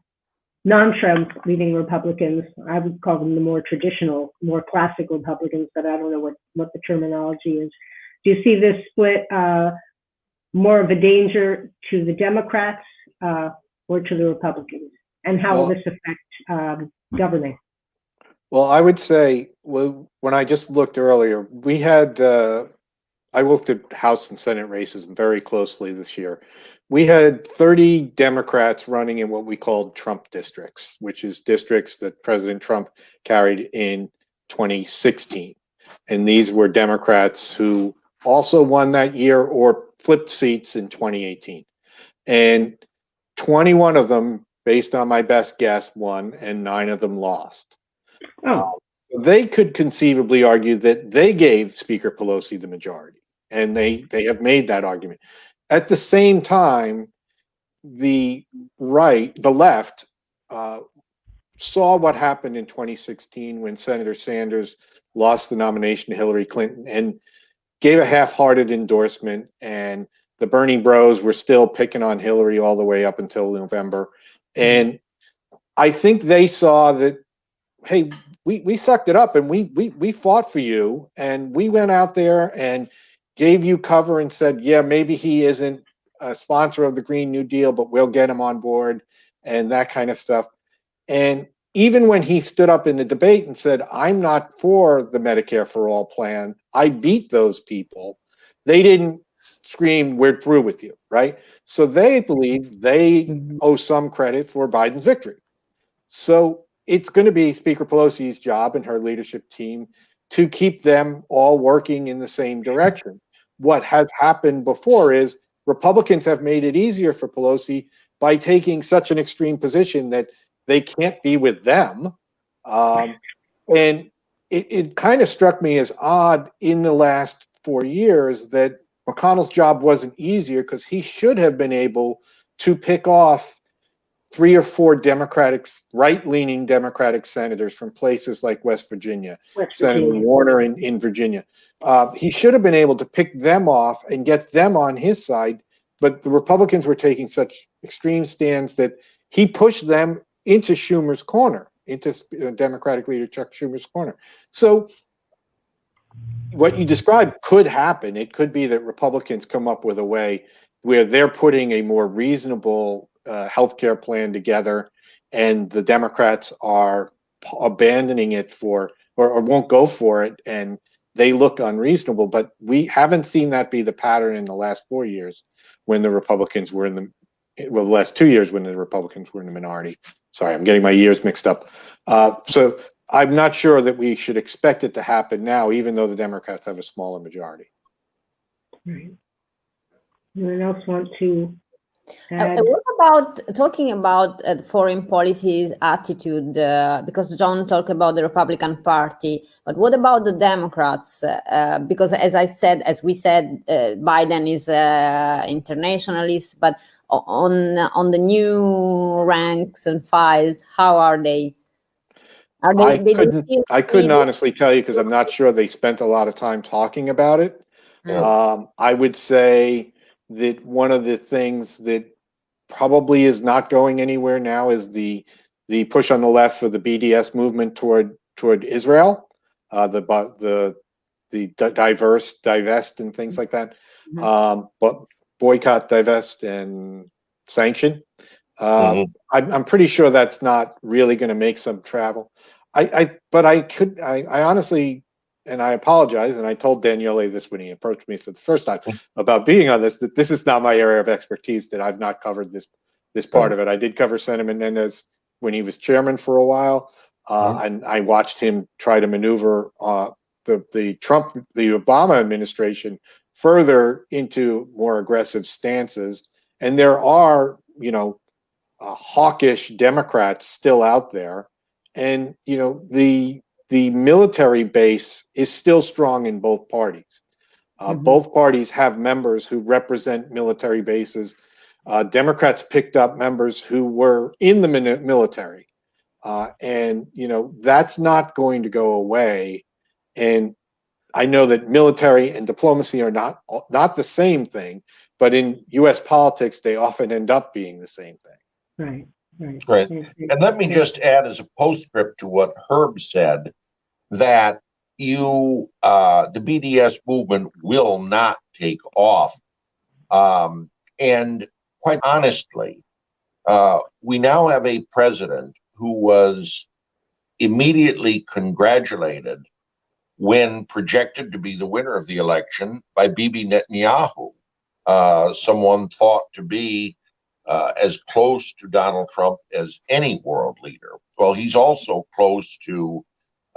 Speaker 1: non-Trump-leaning Republicans. I would call them the more traditional, more classic Republicans, but I don't know what the terminology is. Do you see this split more of a danger to the Democrats or to the Republicans? And how will this affect governing?
Speaker 5: Well, I would say, when I just looked earlier, we had, I looked at House and Senate races very closely this year. We had 30 Democrats running in what we called Trump districts, which is districts that President Trump carried in 2016. And these were Democrats who also won that year or flipped seats in 2018. And 21 of them, based on my best guess, won, and 9 of them lost. They could conceivably argue that they gave Speaker Pelosi the majority, and they have made that argument. At the same time, the left, saw what happened in 2016 when Senator Sanders lost the nomination to Hillary Clinton and gave a half-hearted endorsement, and the Bernie bros were still picking on Hillary all the way up until November. And I think they saw that, hey, we sucked it up and we fought for you, and we went out there and gave you cover and said, yeah, maybe he isn't a sponsor of the Green New Deal, but we'll get him on board and that kind of stuff. And even when he stood up in the debate and said, I'm not for the Medicare for All plan, I beat those people, they didn't scream, we're through with you, right? So they believe they owe some credit for Biden's victory. So it's going to be Speaker Pelosi's job and her leadership team to keep them all working in the same direction. What has happened before is Republicans have made it easier for Pelosi by taking such an extreme position that they can't be with them. And it kind of struck me as odd in the last 4 years that McConnell's job wasn't easier, because he should have been able to pick off 3 or 4 right-leaning Democratic senators from places like West Virginia, Senator Warner in Virginia. He should have been able to pick them off and get them on his side, but the Republicans were taking such extreme stands that he pushed them into Schumer's corner, into Democratic leader Chuck Schumer's corner. So what you described could happen. It could be that Republicans come up with a way where they're putting a more reasonable healthcare plan together, and the Democrats are abandoning it or won't go for it, and they look unreasonable. But we haven't seen that be the pattern in the last 4 years when the Republicans were in well, the last 2 years when the Republicans were in the minority. Sorry, I'm getting my years mixed up. So I'm not sure that we should expect it to happen now, even though the Democrats have a smaller majority.
Speaker 1: Right. Anyone else want to add?
Speaker 4: What about talking about foreign policy's attitude? Because John talked about the Republican Party, but what about the Democrats? Because as we said, Biden is internationalist, but on the new ranks and files, how are they? Are they?
Speaker 5: I couldn't honestly tell you because I'm not sure they spent a lot of time talking about it. I would say that one of the things that probably is not going anywhere now is the push on the left for the BDS movement toward Israel, the divest and things like that. But boycott, divest, and sanction. I'm pretty sure that's not really going to make some travel. I honestly, and I apologize, and I told Daniele this when he approached me for the first time about being on this, that this is not my area of expertise, that I've not covered this part of it. I did cover Senator Menendez when he was chairman for a while, and I watched him try to maneuver the Obama administration further into more aggressive stances. And there are, hawkish Democrats still out there. And, the military base is still strong in both parties. Both parties have members who represent military bases. Democrats picked up members who were in the military. And, that's not going to go away. And I know that military and diplomacy are not the same thing, but in U.S. politics, they often end up being the same thing.
Speaker 2: Right. And let me just add as a postscript to what Herb said, that the BDS movement will not take off. And quite honestly, we now have a president who was immediately congratulated when projected to be the winner of the election by Bibi Netanyahu, someone thought to be as close to Donald Trump as any world leader. Well, he's also close to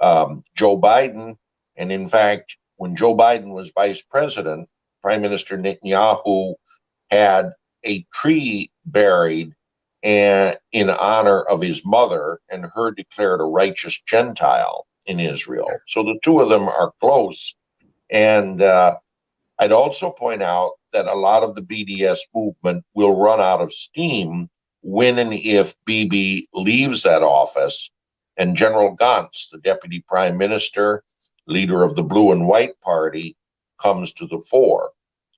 Speaker 2: Joe Biden. And in fact, when Joe Biden was vice president, Prime Minister Netanyahu had a tree buried in honor of his mother, and her declared a righteous Gentile in Israel. So the two of them are close. And I'd also point out that a lot of the BDS movement will run out of steam when and if Bibi leaves that office and General Gantz, the deputy prime minister, leader of the Blue and White Party, comes to the fore.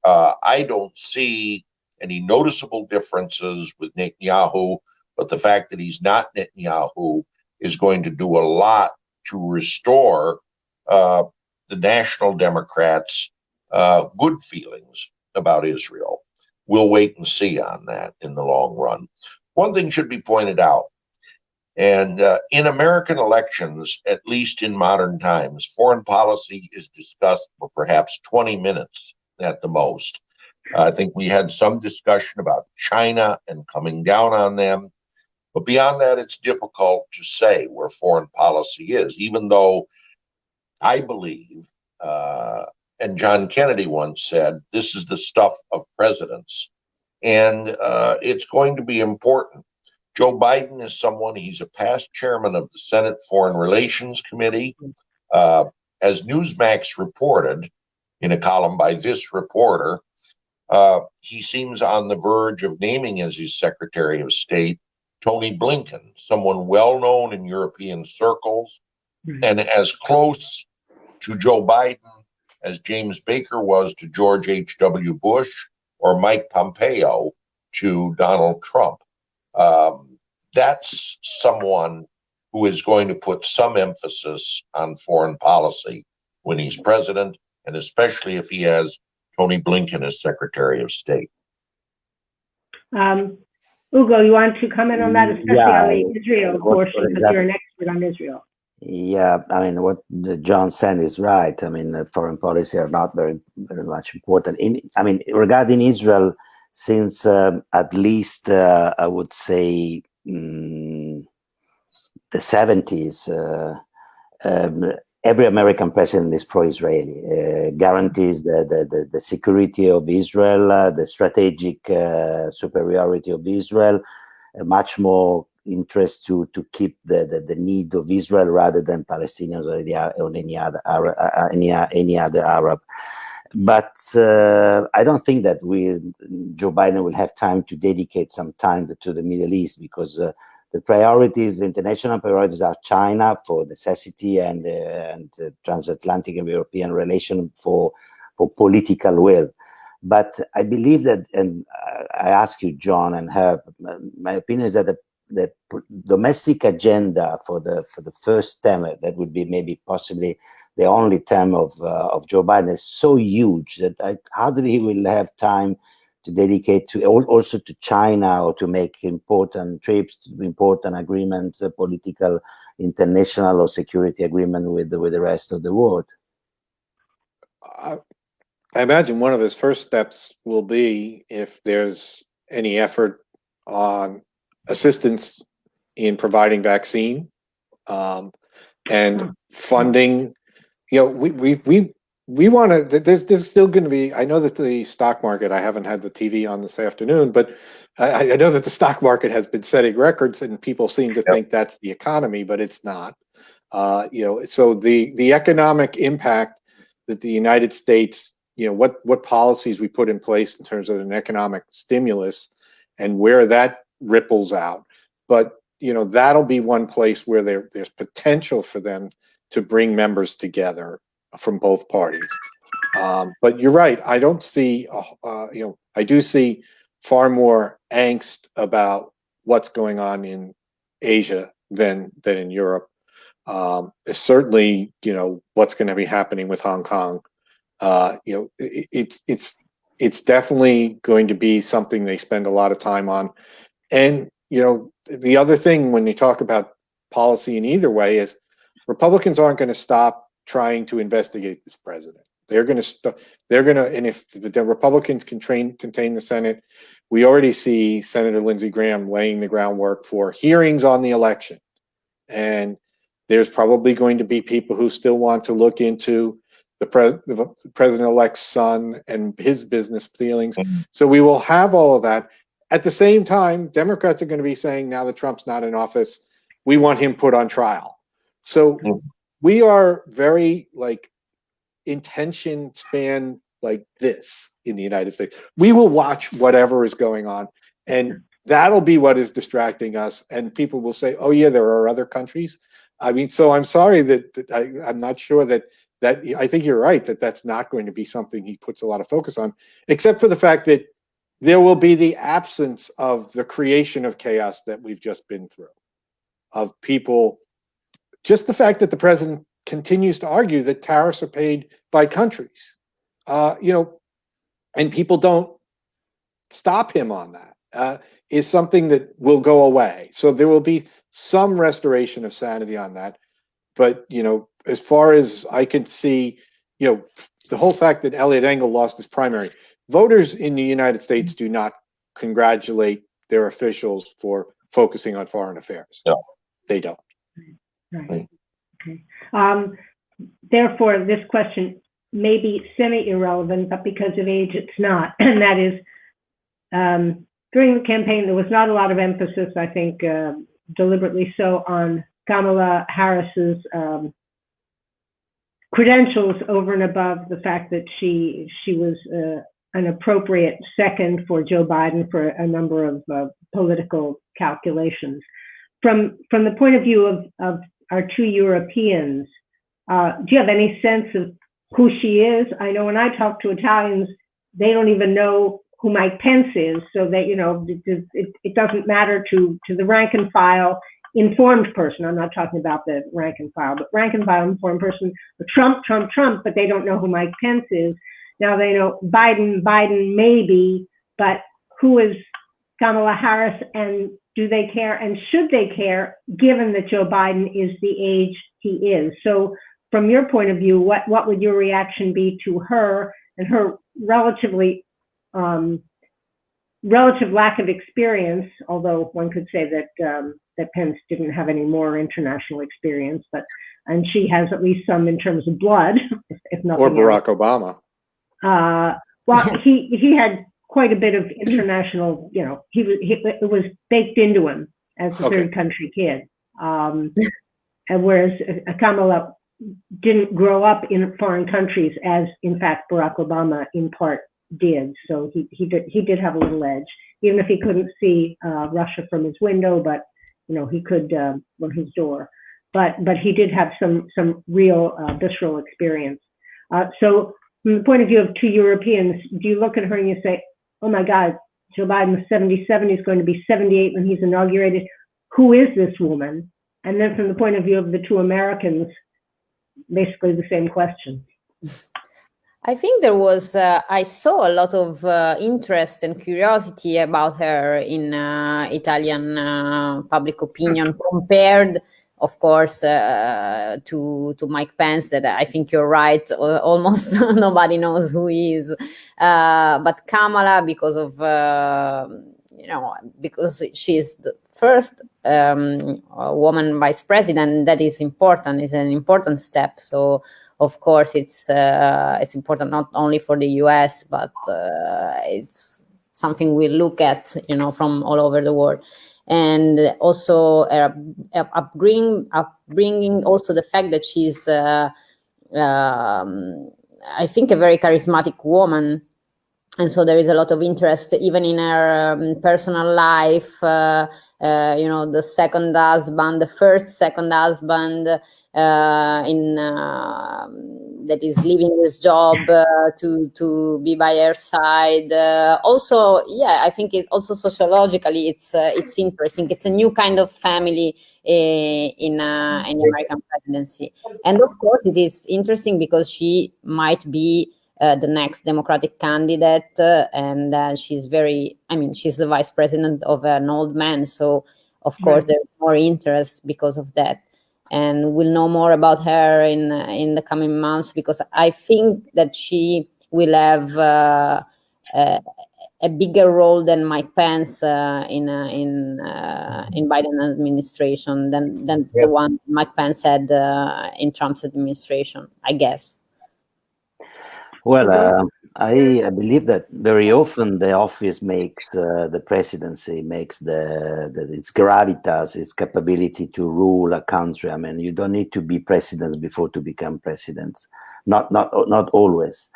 Speaker 2: I don't see any noticeable differences with Netanyahu, but the fact that he's not Netanyahu is going to do a lot to restore the National Democrats' good feelings about Israel. We'll wait and see on that in the long run. One thing should be pointed out, and in American elections, at least in modern times, foreign policy is discussed for perhaps 20 minutes at the most. I think we had some discussion about China and coming down on them. But beyond that, it's difficult to say where foreign policy is, even though I believe, and John Kennedy once said, this is the stuff of presidents. And it's going to be important. Joe Biden is someone, he's a past chairman of the Senate Foreign Relations Committee. As Newsmax reported in a column by this reporter, he seems on the verge of naming as his Secretary of State Tony Blinken, someone well known in European circles and as close to Joe Biden as James Baker was to George H.W. Bush or Mike Pompeo to Donald Trump. That's someone who is going to put some emphasis on foreign policy when he's president, and especially if he has Tony Blinken as Secretary of State.
Speaker 1: Ugo, you want to comment on that, especially on the Israel portion, because you're an expert on Israel.
Speaker 3: Yeah, I mean, what John said is right. I mean, foreign policy are not very much important. Regarding Israel, since at least I would say the 70s. Every American president is pro-Israeli, guarantees the security of Israel, the strategic superiority of Israel, much more interest to keep the need of Israel rather than Palestinians or any other Arab. But I don't think that Joe Biden will have time to dedicate some time to the Middle East, because the priorities, the international priorities, are China for necessity and transatlantic and European relation for political will. But I believe that, and I ask you, John and Herb, my opinion is that the domestic agenda for the first term, that would be maybe possibly the only term of Joe Biden, is so huge that hardly he will have time to dedicate to also to China, or to make important trips, important agreements, political, international, or security agreement with the rest of the world.
Speaker 5: I imagine one of his first steps will be, if there's any effort on assistance in providing vaccine and funding. You know, we want to. There's still going to be. I know that the stock market. I haven't had the TV on this afternoon, but I know that the stock market has been setting records, and people seem to think that's the economy, but it's not. You know, so the economic impact that the United States, you know, what policies we put in place in terms of an economic stimulus, and where that ripples out. But you know, that'll be one place where there's potential for them to bring members together from both parties. But you're right. I don't see, you know, I do see far more angst about what's going on in Asia than in Europe. Certainly, you know, what's going to be happening with Hong Kong. You know, it's definitely going to be something they spend a lot of time on. And you know, the other thing when you talk about policy in either way is, Republicans aren't going to stop trying to investigate this president. They're going to, and if the Republicans can contain the Senate, we already see Senator Lindsey Graham laying the groundwork for hearings on the election. And there's probably going to be people who still want to look into the president-elect's son and his business dealings. Mm-hmm. So we will have all of that. At the same time, Democrats are going to be saying, now that Trump's not in office, we want him put on trial. So we are very intention span like this in the United States. We will watch whatever is going on, and that'll be what is distracting us. And people will say, oh yeah, there are other countries. I mean, so I'm sorry that I'm not sure that I think you're right that that's not going to be something he puts a lot of focus on, except for the fact that there will be the absence of the creation of chaos that we've just been through, of people. Just the fact that the president continues to argue that tariffs are paid by countries, you know, and people don't stop him on that, is something that will go away. So there will be some restoration of sanity on that. But, you know, as far as I can see, you know, the whole fact that Eliot Engel lost his primary, voters in the United States do not congratulate their officials for focusing on foreign affairs. No, they don't.
Speaker 1: Right. Okay. Therefore, this question may be semi-irrelevant, but because of age, it's not. And that is, during the campaign, there was not a lot of emphasis, I think, deliberately so, on Kamala Harris's credentials over and above the fact that she was an appropriate second for Joe Biden for a number of political calculations. From the point of view of our two Europeans, do you have any sense of who she is? I know when I talk to Italians, they don't even know who Mike Pence is, so that, you know, it doesn't matter to the rank and file informed person. I'm not talking about the rank and file, but rank and file informed person, Trump, but they don't know who Mike Pence is. Now they know Biden maybe, but who is Kamala Harris, and do they care, and should they care, given that Joe Biden is the age he is? So from your point of view, what would your reaction be to her and her relatively relative lack of experience, although one could say that that Pence didn't have any more international experience, and she has at least some in terms of blood, if nothing
Speaker 5: Or Barack
Speaker 1: else.
Speaker 5: Obama.
Speaker 1: Well, he had quite a bit of international, it was baked into him as a third country kid. And whereas Kamala didn't grow up in foreign countries, as in fact Barack Obama in part did. So he did have a little edge, even if he couldn't see Russia from his window, but he could from his door. But he did have some real visceral experience. So from the point of view of two Europeans, do you look at her and you say, oh my God, Joe Biden was 77, he's going to be 78 when he's inaugurated. Who is this woman? And then from the point of view of the two Americans, basically the same question.
Speaker 4: I think there was, I saw a lot of interest and curiosity about her in Italian public opinion compared, of course, to Mike Pence, that I think you're right, almost nobody knows who he is. But Kamala, because of, because she's the first woman vice president, that is important, is an important step. So, of course, it's important not only for the U.S., but it's something we look at, from all over the world. And also upbringing also the fact that she's, I think, a very charismatic woman. And so there is a lot of interest even in her personal life, the first second husband, that is leaving his job to be by her side. Also, I think it also sociologically it's interesting. It's a new kind of family in the American presidency, and of course it is interesting because she might be the next Democratic candidate, and she's she's the vice president of an old man, so of course there's more interest because of that. And we'll know more about her in the coming months, because I think that she will have a bigger role than Mike Pence in Biden administration than the one Mike Pence had in Trump's administration, I guess.
Speaker 3: Well, I believe that very often the office makes the presidency, makes its gravitas, its capability to rule a country. I mean, you don't need to be president before to become president. Not always.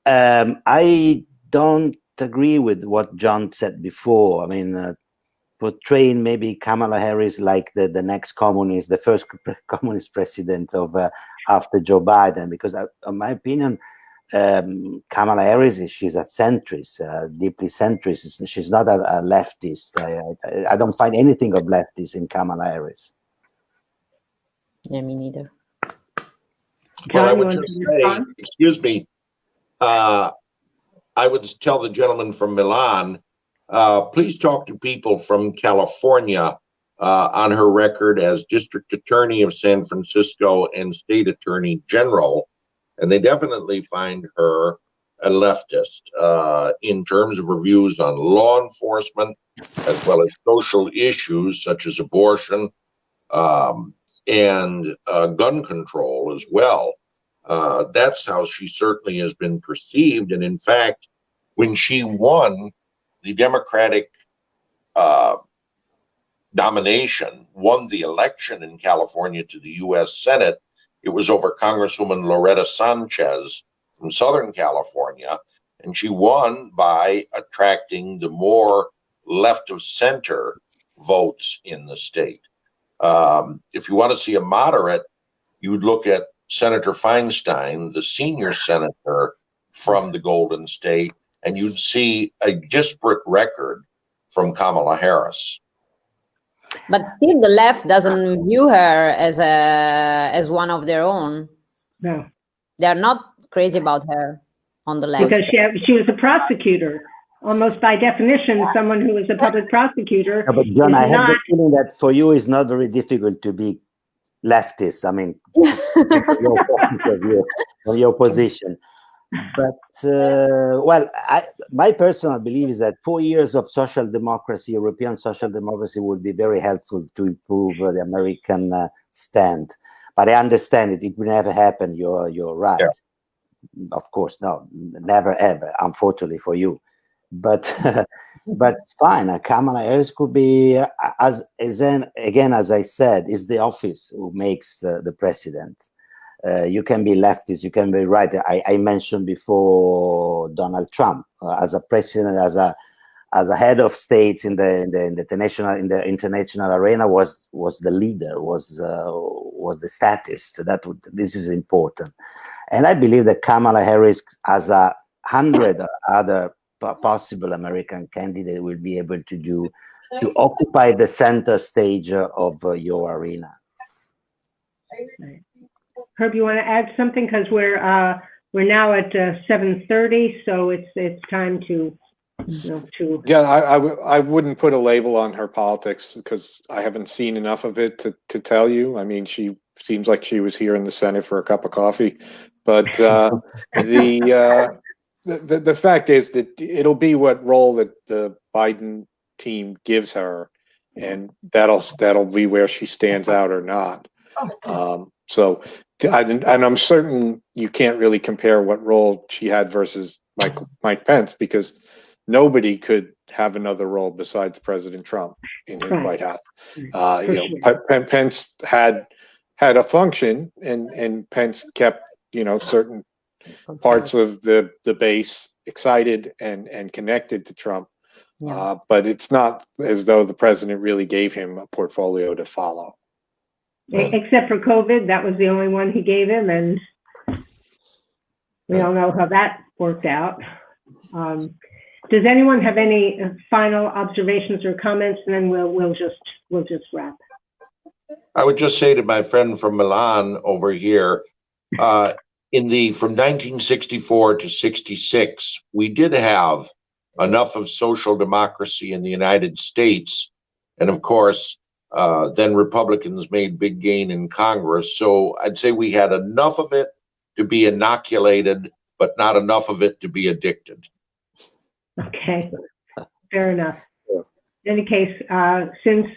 Speaker 3: I don't agree with what John said before. I mean, portraying maybe Kamala Harris like the next communist, the first communist president of after Joe Biden, because in my opinion, Kamala Harris, she's a centrist, deeply centrist. She's not a leftist. I don't find anything of leftist in Kamala Harris.
Speaker 4: Yeah, me neither.
Speaker 2: Well, I would just say, excuse me, I would tell the gentleman from Milan, please talk to people from California on her record as District Attorney of San Francisco and State Attorney General. And they definitely find her a leftist in terms of her views on law enforcement, as well as social issues such as abortion and gun control as well. That's how she certainly has been perceived. And in fact, when she won the Democratic nomination, won the election in California to the U.S. Senate, it was over Congresswoman Loretta Sanchez from Southern California, and she won by attracting the more left of center votes in the state. If you want to see a moderate, you would look at Senator Feinstein, the senior senator from the Golden State, and you'd see a disparate record from Kamala Harris.
Speaker 4: But still, the left doesn't view her as one of their own.
Speaker 1: No,
Speaker 4: they're not crazy about her on the left
Speaker 1: because she was a prosecutor. Almost by definition, someone who is a public prosecutor.
Speaker 3: No, but John, I have the feeling that for you it's not very difficult to be leftist. I mean, from your position. Well, my personal belief is that 4 years of social democracy, European social democracy, would be very helpful to improve the American stand. But I understand it; it will never happen. You're right.
Speaker 2: Yeah.
Speaker 3: Of course, no, never ever. Unfortunately for you, but but fine. Kamala Harris could be as I said, is the office who makes the president. You can be leftist, you can be right. I mentioned before Donald Trump as a president, as a head of states in the international arena was the leader, was the statist. This is important, and I believe that Kamala Harris, as 100 other possible American candidate, will be able to occupy the center stage of your arena.
Speaker 1: Herb, you want to add something? Because we're now at 7:30, so it's time to
Speaker 5: Yeah, I wouldn't put a label on her politics because I haven't seen enough of it to tell you. I mean, she seems like she was here in the Senate for a cup of coffee, but the fact is that it'll be what role that the Biden team gives her, and that'll be where she stands out or not. So, and I'm certain you can't really compare what role she had versus Mike Pence, because nobody could have another role besides President Trump in his White House. Pence had a function, and Pence kept certain parts of the base excited and connected to Trump. But it's not as though the president really gave him a portfolio to follow.
Speaker 1: Except for COVID, that was the only one he gave him, and we all know how that worked out. Does anyone have any final observations or comments? And then we'll just wrap.
Speaker 2: I would just say to my friend from Milan over here, from 1964 to 66, we did have enough of social democracy in the United States, and of course, then Republicans made big gain in Congress. So I'd say we had enough of it to be inoculated, but not enough of it to be addicted.
Speaker 1: Okay, fair enough. In any case, since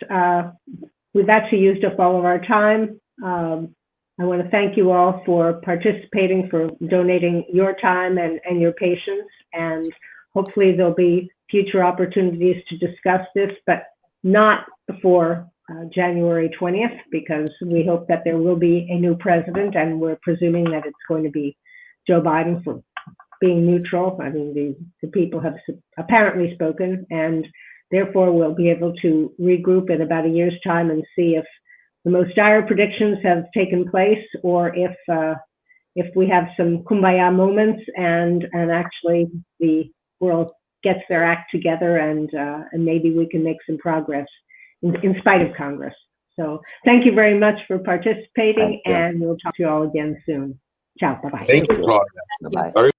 Speaker 1: we've actually used up all of our time, I want to thank you all for participating, for donating your time and your patience, and hopefully there'll be future opportunities to discuss this, but not before January 20th, because we hope that there will be a new president, and we're presuming that it's going to be Joe Biden for being neutral. I mean, the people have apparently spoken, and therefore we'll be able to regroup in about a year's time and see if the most dire predictions have taken place, or if we have some kumbaya moments and actually the world gets their act together, and maybe we can make some progress in spite of Congress. So thank you very much for participating, and we'll talk to you all again soon. Ciao, bye-bye.
Speaker 2: Thank you, Claudia.
Speaker 3: Bye.